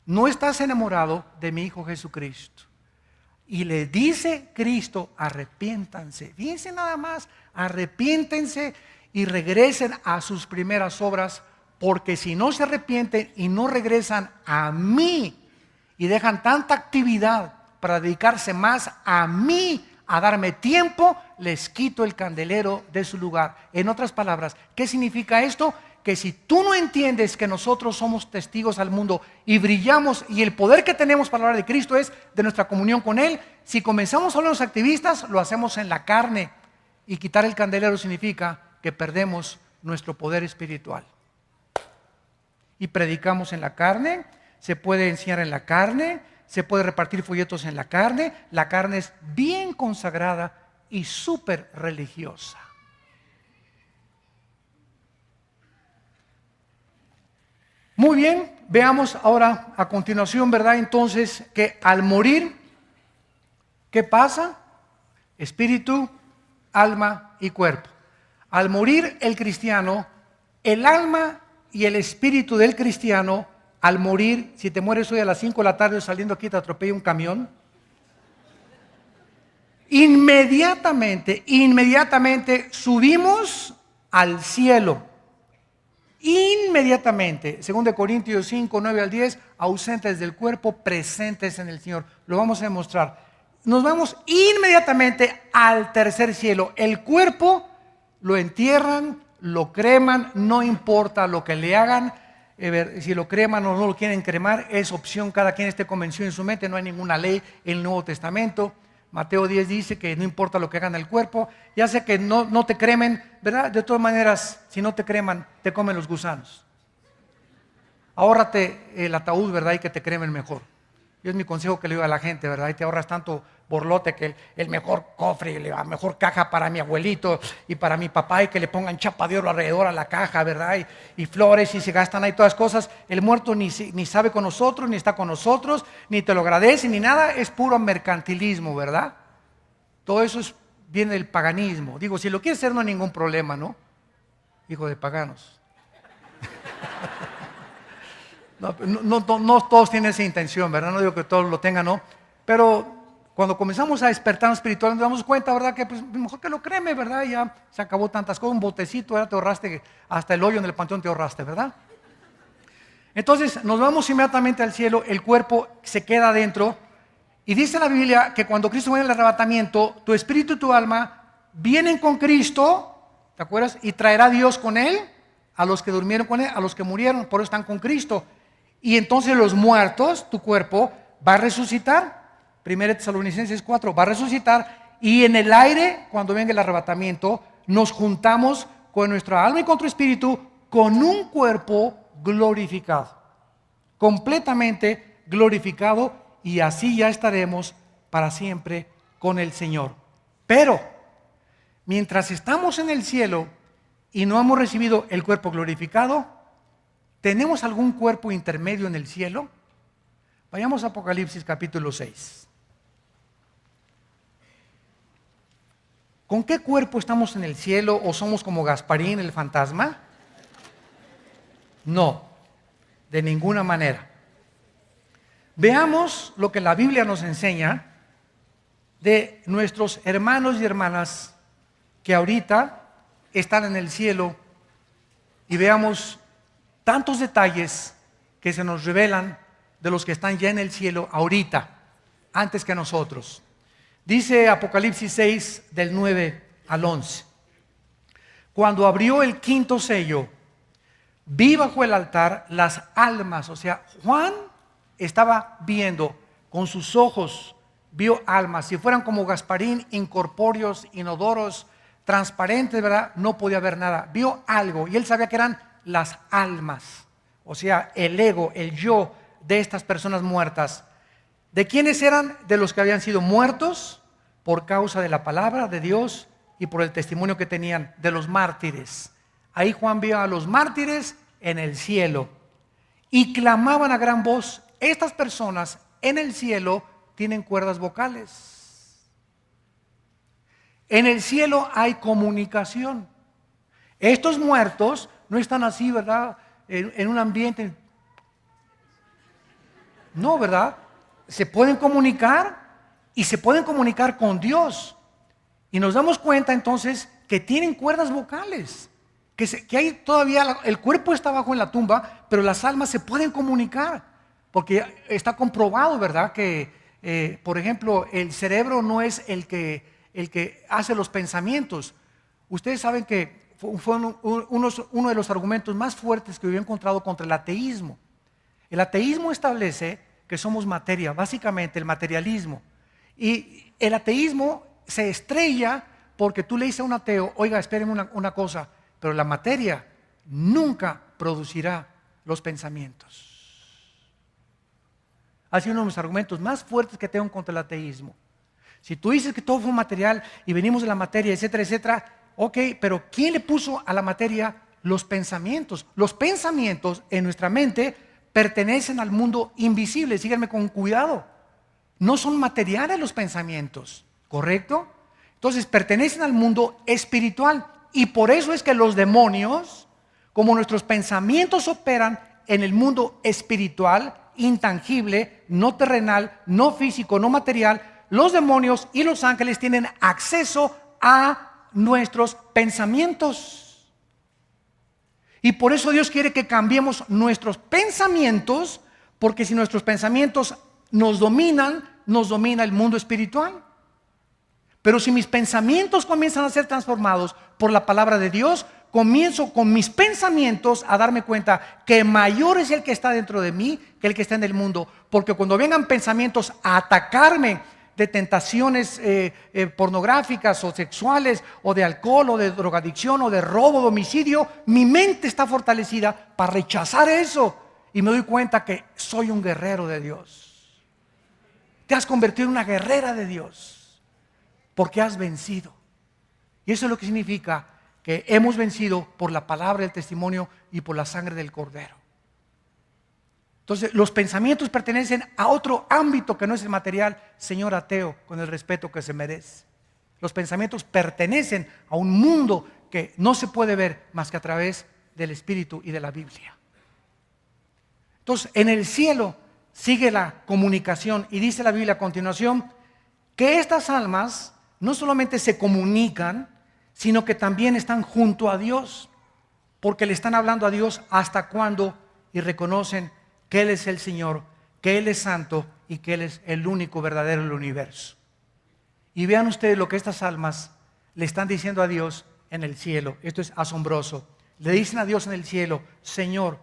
No estás enamorado de mi Hijo Jesucristo. Y le dice Cristo, arrepiéntanse. Fíjense nada más, arrepiéntense y regresen a sus primeras obras, porque si no se arrepienten y no regresan a mí y dejan tanta actividad para dedicarse más a mí, a darme tiempo, les quito el candelero de su lugar. En otras palabras, ¿qué significa esto? Que si tú no entiendes que nosotros somos testigos al mundo y brillamos, y el poder que tenemos para hablar de Cristo es de nuestra comunión con Él, si comenzamos a hablar de los activistas, lo hacemos en la carne, y quitar el candelero significa que perdemos nuestro poder espiritual. Y predicamos en la carne, se puede enseñar en la carne, se puede repartir folletos en la carne es bien consagrada y súper religiosa. Muy bien, veamos ahora a continuación, ¿verdad? Entonces, que al morir, ¿qué pasa? Espíritu, alma y cuerpo. Al morir el cristiano, el alma y el espíritu del cristiano, al morir, si te mueres hoy a las 5 de la tarde saliendo aquí te atropella un camión, inmediatamente subimos al cielo. Inmediatamente, 2 Corintios 5, 9 al 10, ausentes del cuerpo, presentes en el Señor. Lo vamos a demostrar. Nos vamos inmediatamente al tercer cielo. El cuerpo lo entierran, lo creman, no importa lo que le hagan. Si lo creman o no lo quieren cremar, es opción, cada quien esté convencido en su mente, no hay ninguna ley en el Nuevo Testamento. Mateo 10 dice que no importa lo que hagan al cuerpo, ya sea que no te cremen, ¿verdad? De todas maneras, si no te creman, te comen los gusanos. Ahórrate el ataúd, ¿verdad? Y que te cremen mejor. Yo es mi consejo que le doy a la gente, ¿verdad? Y te ahorras tanto borlote que el mejor cofre, la mejor caja para mi abuelito y para mi papá, y que le pongan chapa de oro alrededor a la caja, ¿verdad? Y flores, y se gastan ahí todas las cosas. El muerto ni sabe con nosotros, ni está con nosotros, ni te lo agradece, ni nada. Es puro mercantilismo, ¿verdad? Todo eso viene del paganismo. Digo, si lo quieres hacer no hay ningún problema, ¿no? Hijo de paganos. No todos tienen esa intención, ¿verdad? No digo que todos lo tengan, ¿no? Pero cuando comenzamos a despertar espiritual nos damos cuenta, ¿verdad? Que pues mejor que lo creme, ¿verdad? Ya se acabó tantas cosas, un botecito, ¿verdad? Te ahorraste, hasta el hoyo en el panteón te ahorraste, ¿verdad? Entonces nos vamos inmediatamente al cielo, el cuerpo se queda adentro, y dice la Biblia que cuando Cristo viene al arrebatamiento, tu espíritu y tu alma vienen con Cristo, ¿te acuerdas? Y traerá Dios con Él a los que durmieron con Él, a los que murieron, por eso están con Cristo. Y entonces los muertos, tu cuerpo, va a resucitar. 1 Tesalonicenses 4, va a resucitar. Y en el aire, cuando venga el arrebatamiento, nos juntamos con nuestra alma y con tu espíritu, con un cuerpo glorificado. Completamente glorificado. Y así ya estaremos para siempre con el Señor. Pero, mientras estamos en el cielo y no hemos recibido el cuerpo glorificado, ¿tenemos algún cuerpo intermedio en el cielo? Vayamos a Apocalipsis capítulo 6. ¿Con qué cuerpo estamos en el cielo o somos como Gasparín, el fantasma? No, de ninguna manera. Veamos lo que la Biblia nos enseña de nuestros hermanos y hermanas que ahorita están en el cielo y veamos tantos detalles que se nos revelan de los que están ya en el cielo ahorita, antes que nosotros. Dice Apocalipsis 6 del 9 al 11. Cuando abrió el quinto sello, vi bajo el altar las almas, o sea, Juan estaba viendo con sus ojos, vio almas, si fueran como Gasparín, incorpóreos, inodoros, transparentes, ¿verdad? No podía ver nada, vio algo y él sabía que eran las almas, o sea, el ego, el yo de estas personas muertas. ¿De quiénes eran? De los que habían sido muertos por causa de la palabra de Dios y por el testimonio que tenían, de los mártires. Ahí Juan vio a los mártires en el cielo y clamaban a gran voz. Estas personas en el cielo tienen cuerdas vocales. En el cielo hay comunicación. Estos muertos no están así, ¿verdad? En un ambiente. No, ¿verdad? Se pueden comunicar y se pueden comunicar con Dios. Y nos damos cuenta entonces que tienen cuerdas vocales. Que hay todavía, el cuerpo está abajo en la tumba, pero las almas se pueden comunicar. Porque está comprobado, ¿verdad? Que, por ejemplo, el cerebro no es el que hace los pensamientos. Ustedes saben que fue uno de los argumentos más fuertes que yo he encontrado contra el ateísmo. El ateísmo establece que somos materia, básicamente el materialismo. Y el ateísmo se estrella porque tú le dices a un ateo, oiga, espérenme una cosa, pero la materia nunca producirá los pensamientos. Ha sido uno de los argumentos más fuertes que tengo contra el ateísmo. Si tú dices que todo fue material y venimos de la materia, etcétera, etcétera, ok, pero ¿quién le puso a la materia los pensamientos? Los pensamientos en nuestra mente pertenecen al mundo invisible, síganme con cuidado. No son materiales los pensamientos, ¿correcto? Entonces pertenecen al mundo espiritual y por eso es que los demonios, como nuestros pensamientos operan en el mundo espiritual, intangible, no terrenal, no físico, no material, los demonios y los ángeles tienen acceso a nuestros pensamientos. Y por eso Dios quiere que cambiemos nuestros pensamientos, porque si nuestros pensamientos nos dominan, nos domina el mundo espiritual. Pero si mis pensamientos comienzan a ser transformados por la palabra de Dios, comienzo con mis pensamientos a darme cuenta que mayor es el que está dentro de mí que el que está en el mundo. Porque cuando vengan pensamientos a atacarme de tentaciones pornográficas o sexuales o de alcohol o de drogadicción o de robo, de homicidio, mi mente está fortalecida para rechazar eso y me doy cuenta que soy un guerrero de Dios. Te has convertido en una guerrera de Dios porque has vencido. Y eso es lo que significa que hemos vencido por la palabra del testimonio y por la sangre del Cordero. Entonces, los pensamientos pertenecen a otro ámbito que no es el material, señor ateo, con el respeto que se merece. Los pensamientos pertenecen a un mundo que no se puede ver más que a través del Espíritu y de la Biblia. Entonces, en el cielo sigue la comunicación y dice la Biblia a continuación que estas almas no solamente se comunican, sino que también están junto a Dios, porque le están hablando a Dios hasta cuándo y reconocen que Él es el Señor, que Él es santo y que Él es el único verdadero del universo. Y vean ustedes lo que estas almas le están diciendo a Dios en el cielo. Esto es asombroso. Le dicen a Dios en el cielo, Señor,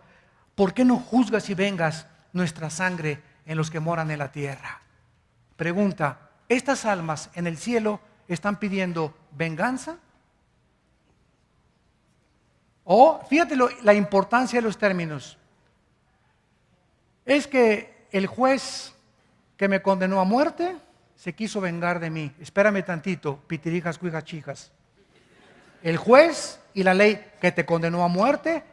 ¿por qué no juzgas y vengas nuestra sangre en los que moran en la tierra? Pregunta, ¿estas almas en el cielo están pidiendo venganza? O, fíjate la importancia de los términos. Es que el juez que me condenó a muerte se quiso vengar de mí. Espérame tantito, pitirijas, cuijas, chijas. El juez y la ley que te condenó a muerte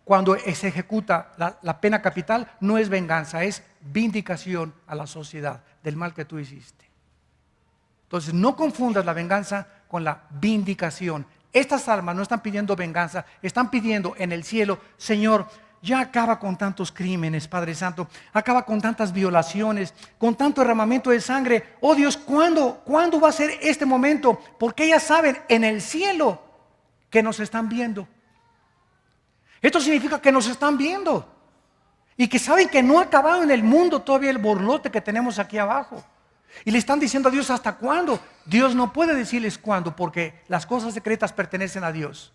cuando se ejecuta la pena capital, no es venganza, es vindicación a la sociedad del mal que tú hiciste. Entonces, no confundas la venganza con la vindicación. Estas almas no están pidiendo venganza, están pidiendo en el cielo: Señor, ya acaba con tantos crímenes, Padre Santo, acaba con tantas violaciones, con tanto derramamiento de sangre. Oh Dios, ¿cuándo va a ser este momento? Porque ellas saben en el cielo que nos están viendo. Esto significa que nos están viendo y que saben que no ha acabado en el mundo todavía el borlote que tenemos aquí abajo. Y le están diciendo a Dios: ¿hasta cuándo? Dios no puede decirles cuándo, porque las cosas secretas pertenecen a Dios.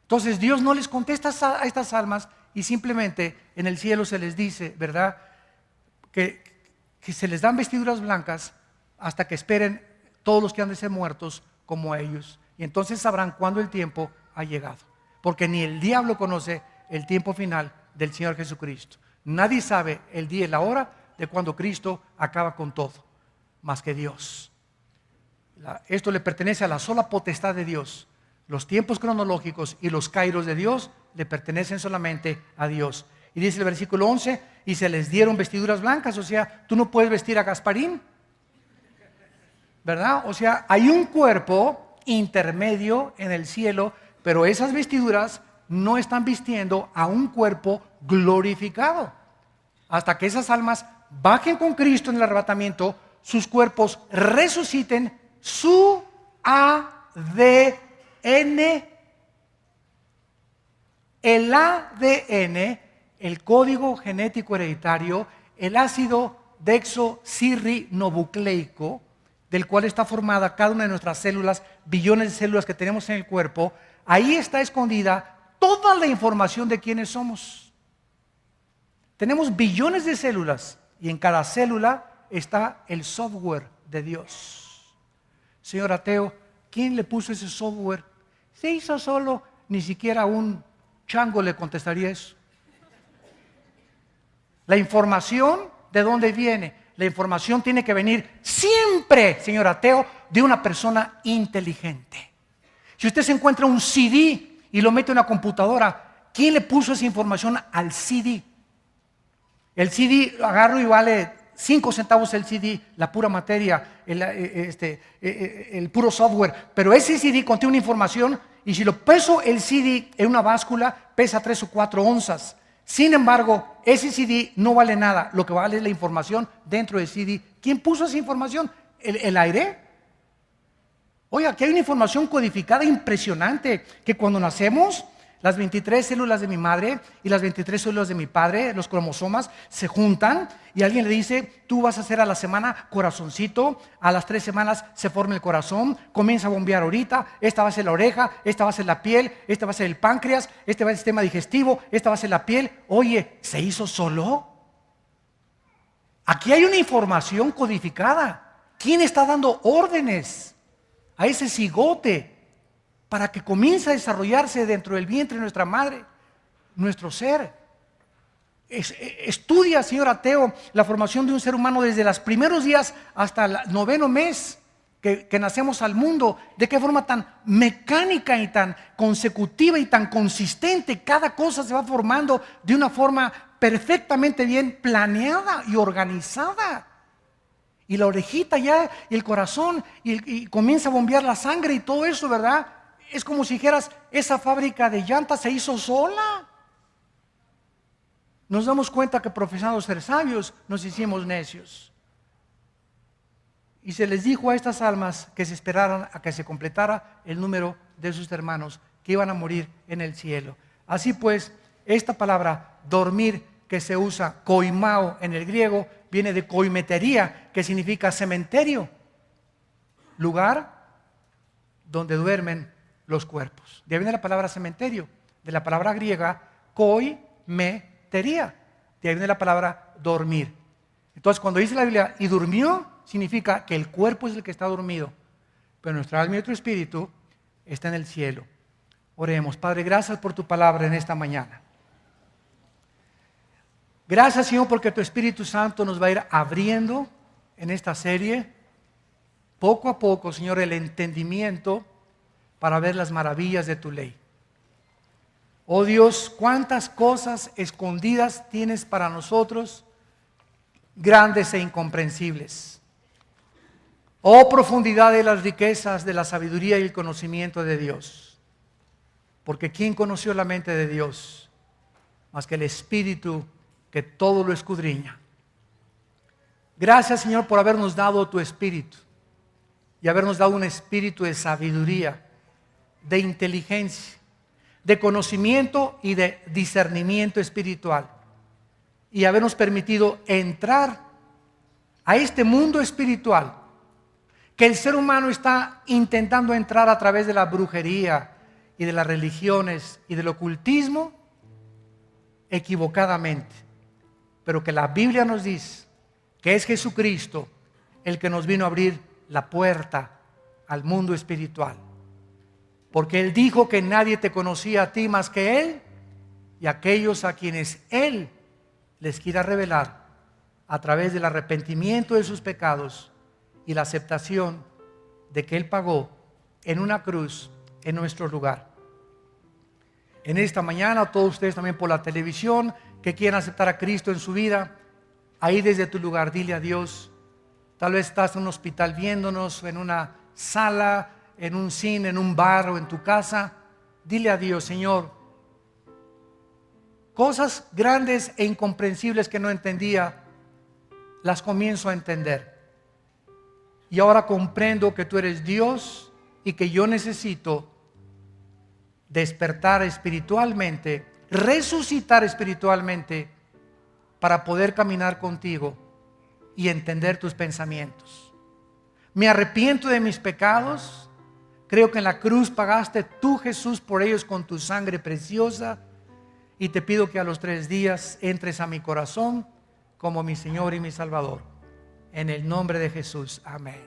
Entonces Dios no les contesta a estas almas, y simplemente en el cielo se les dice, ¿verdad?, que se les dan vestiduras blancas hasta que esperen todos los que han de ser muertos como ellos. Y entonces sabrán cuándo el tiempo ha llegado, porque ni el diablo conoce el tiempo final del Señor Jesucristo. Nadie sabe el día y la hora de cuando Cristo acaba con todo, más que Dios. Esto le pertenece a la sola potestad de Dios. Los tiempos cronológicos y los kairos de Dios le pertenecen solamente a Dios. Y dice el versículo 11: y se les dieron vestiduras blancas. O sea, tú no puedes vestir a Gasparín, ¿verdad? O sea, hay un cuerpo intermedio en el cielo, pero esas vestiduras no están vistiendo a un cuerpo glorificado. Hasta que esas almas bajen con Cristo en el arrebatamiento, sus cuerpos resuciten, su ADN. El ADN, el código genético hereditario, el ácido desoxirribonucleico, del cual está formada cada una de nuestras células, billones de células que tenemos en el cuerpo, ahí está escondida toda la información de quiénes somos. Tenemos billones de células y en cada célula está el software de Dios. Señor ateo, ¿quién le puso ese software? Se hizo solo, ni siquiera un chango le contestaría eso. La información, ¿de dónde viene? La información tiene que venir siempre, señor ateo, de una persona inteligente. Si usted se encuentra un CD y lo mete en una computadora, ¿quién le puso esa información al CD? El CD agarro y vale 5 centavos el CD, la pura materia, el puro software. Pero ese CD contiene una información, y si lo peso el CD en una báscula, pesa 3 o 4 onzas. Sin embargo, ese CD no vale nada. Lo que vale es la información dentro del CD. ¿Quién puso esa información? ¿El aire? Oiga, aquí hay una información codificada impresionante, que cuando nacemos, las 23 células de mi madre y las 23 células de mi padre, los cromosomas, se juntan y alguien le dice: tú vas a hacer a la semana corazoncito, a las 3 semanas se forma el corazón, comienza a bombear ahorita, esta va a ser la oreja, esta va a ser la piel, esta va a ser el páncreas, este va a ser el sistema digestivo, esta va a ser la piel. Oye, ¿se hizo solo? Aquí hay una información codificada. ¿Quién está dando órdenes a ese cigote para que comience a desarrollarse dentro del vientre de nuestra madre, nuestro ser? Estudia, señor ateo, la formación de un ser humano desde los primeros días hasta el 9º mes que nacemos al mundo. De qué forma tan mecánica y tan consecutiva y tan consistente cada cosa se va formando de una forma perfectamente bien planeada y organizada. Y la orejita ya, y el corazón, y comienza a bombear la sangre y todo eso, ¿verdad? Es como si dijeras: esa fábrica de llantas se hizo sola. Nos damos cuenta que profesando ser sabios, nos hicimos necios. Y se les dijo a estas almas que se esperaran a que se completara el número de sus hermanos que iban a morir en el cielo. Así pues, esta palabra dormir, que se usa koimao en el griego, viene de koimetería, que significa cementerio, lugar donde duermen los cuerpos. De ahí viene la palabra cementerio, de la palabra griega koimetería. De ahí viene la palabra dormir. Entonces, cuando dice la Biblia y durmió, significa que el cuerpo es el que está dormido, pero nuestra alma y nuestro espíritu está en el cielo. Oremos. Padre, gracias por tu palabra en esta mañana. Gracias, Señor, porque tu Espíritu Santo nos va a ir abriendo en esta serie, poco a poco, Señor, el entendimiento para ver las maravillas de tu ley. Oh Dios, cuántas cosas escondidas tienes para nosotros, grandes e incomprensibles. Oh profundidad de las riquezas de la sabiduría y el conocimiento de Dios. Porque ¿quién conoció la mente de Dios? Más que el Espíritu que todo lo escudriña. Gracias, Señor, por habernos dado tu Espíritu y habernos dado un espíritu de sabiduría, de inteligencia, de conocimiento y de discernimiento espiritual, y habernos permitido entrar a este mundo espiritual que el ser humano está intentando entrar a través de la brujería y de las religiones y del ocultismo equivocadamente, pero que la Biblia nos dice que es Jesucristo el que nos vino a abrir la puerta al mundo espiritual. Porque Él dijo que nadie te conocía a ti más que Él y aquellos a quienes Él les quiera revelar a través del arrepentimiento de sus pecados y la aceptación de que Él pagó en una cruz en nuestro lugar. En esta mañana, todos ustedes también por la televisión que quieran aceptar a Cristo en su vida, ahí desde tu lugar, dile a Dios. Tal vez estás en un hospital viéndonos, en una sala, en un cine, en un bar o en tu casa. Dile a Dios, Señor, cosas grandes e incomprensibles que no entendía, las comienzo a entender. Y ahora comprendo que tú eres Dios y que yo necesito despertar espiritualmente, resucitar espiritualmente para poder caminar contigo y entender tus pensamientos. Me arrepiento de mis pecados. Creo que en la cruz pagaste tú, Jesús, por ellos con tu sangre preciosa. Y te pido que a los 3 días entres a mi corazón como mi Señor y mi Salvador. En el nombre de Jesús. Amén.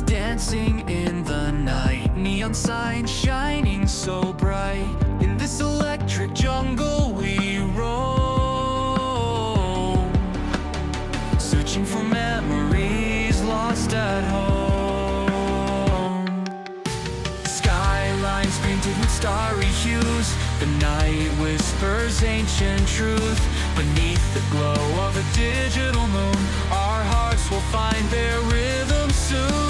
Dancing in the night, neon signs shining so bright. In this electric jungle we roam, searching for memories lost at home. Skylines painted with starry hues, the night whispers ancient truth. Beneath the glow of a digital moon, our hearts will find their rhythm soon.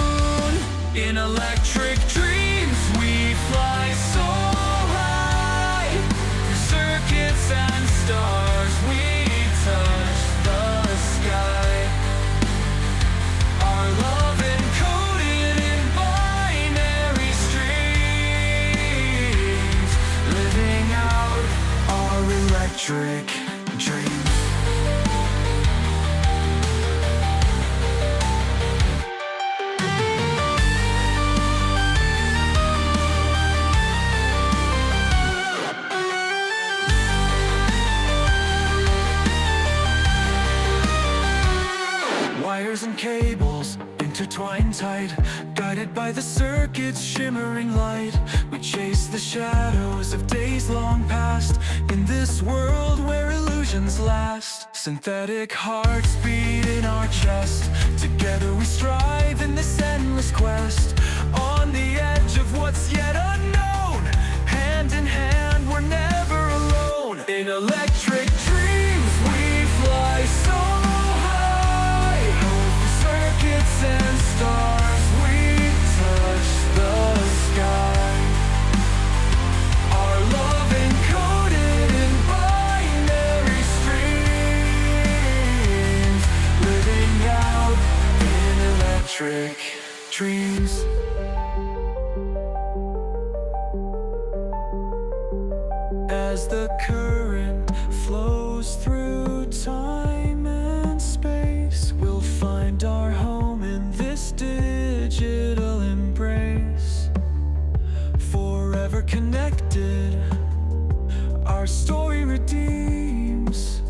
In electric dreams we fly so high, through circuits and stars we touch the sky. Our love encoded in binary streams, living out our electric dreams. Wires and cables intertwined tight, guided by the circuit's shimmering light. We chase the shadows of days long past, in this world where illusions last. Synthetic hearts beat in our chest, together we strive in this endless quest. On the edge of what's yet unknown, hand in hand we're never alone. In electric dreams we fly so and stars, we touch the sky. Our the current flows through time and space, we'll find our home in this digital embrace. Forever connected, our story redeems.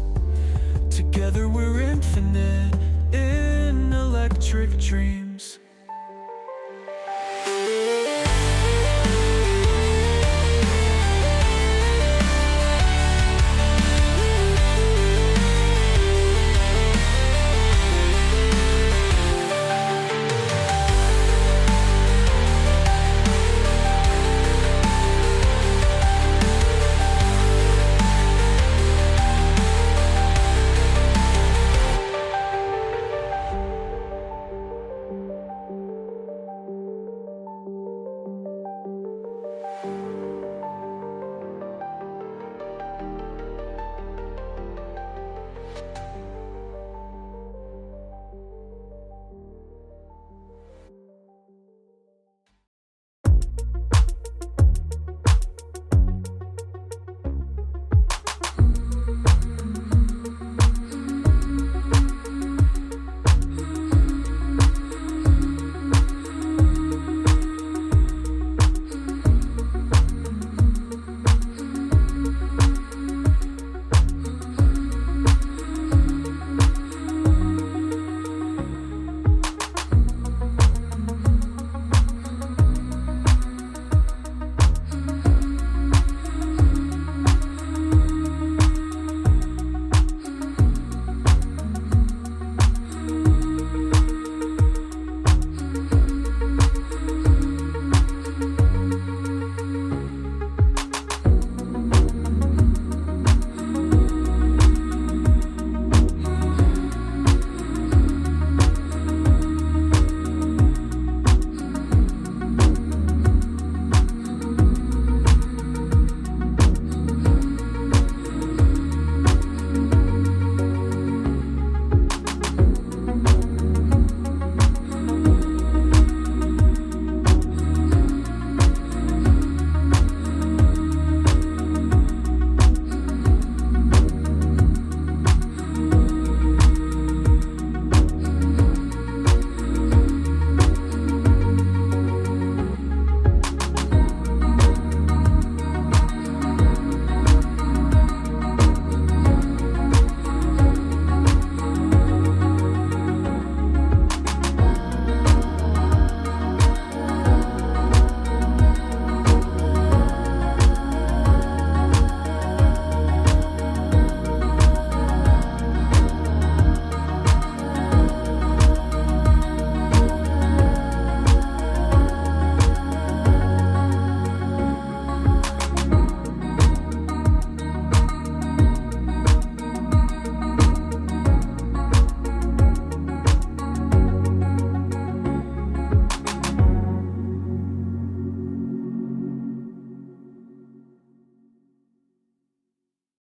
Together we're infinite in electric dreams.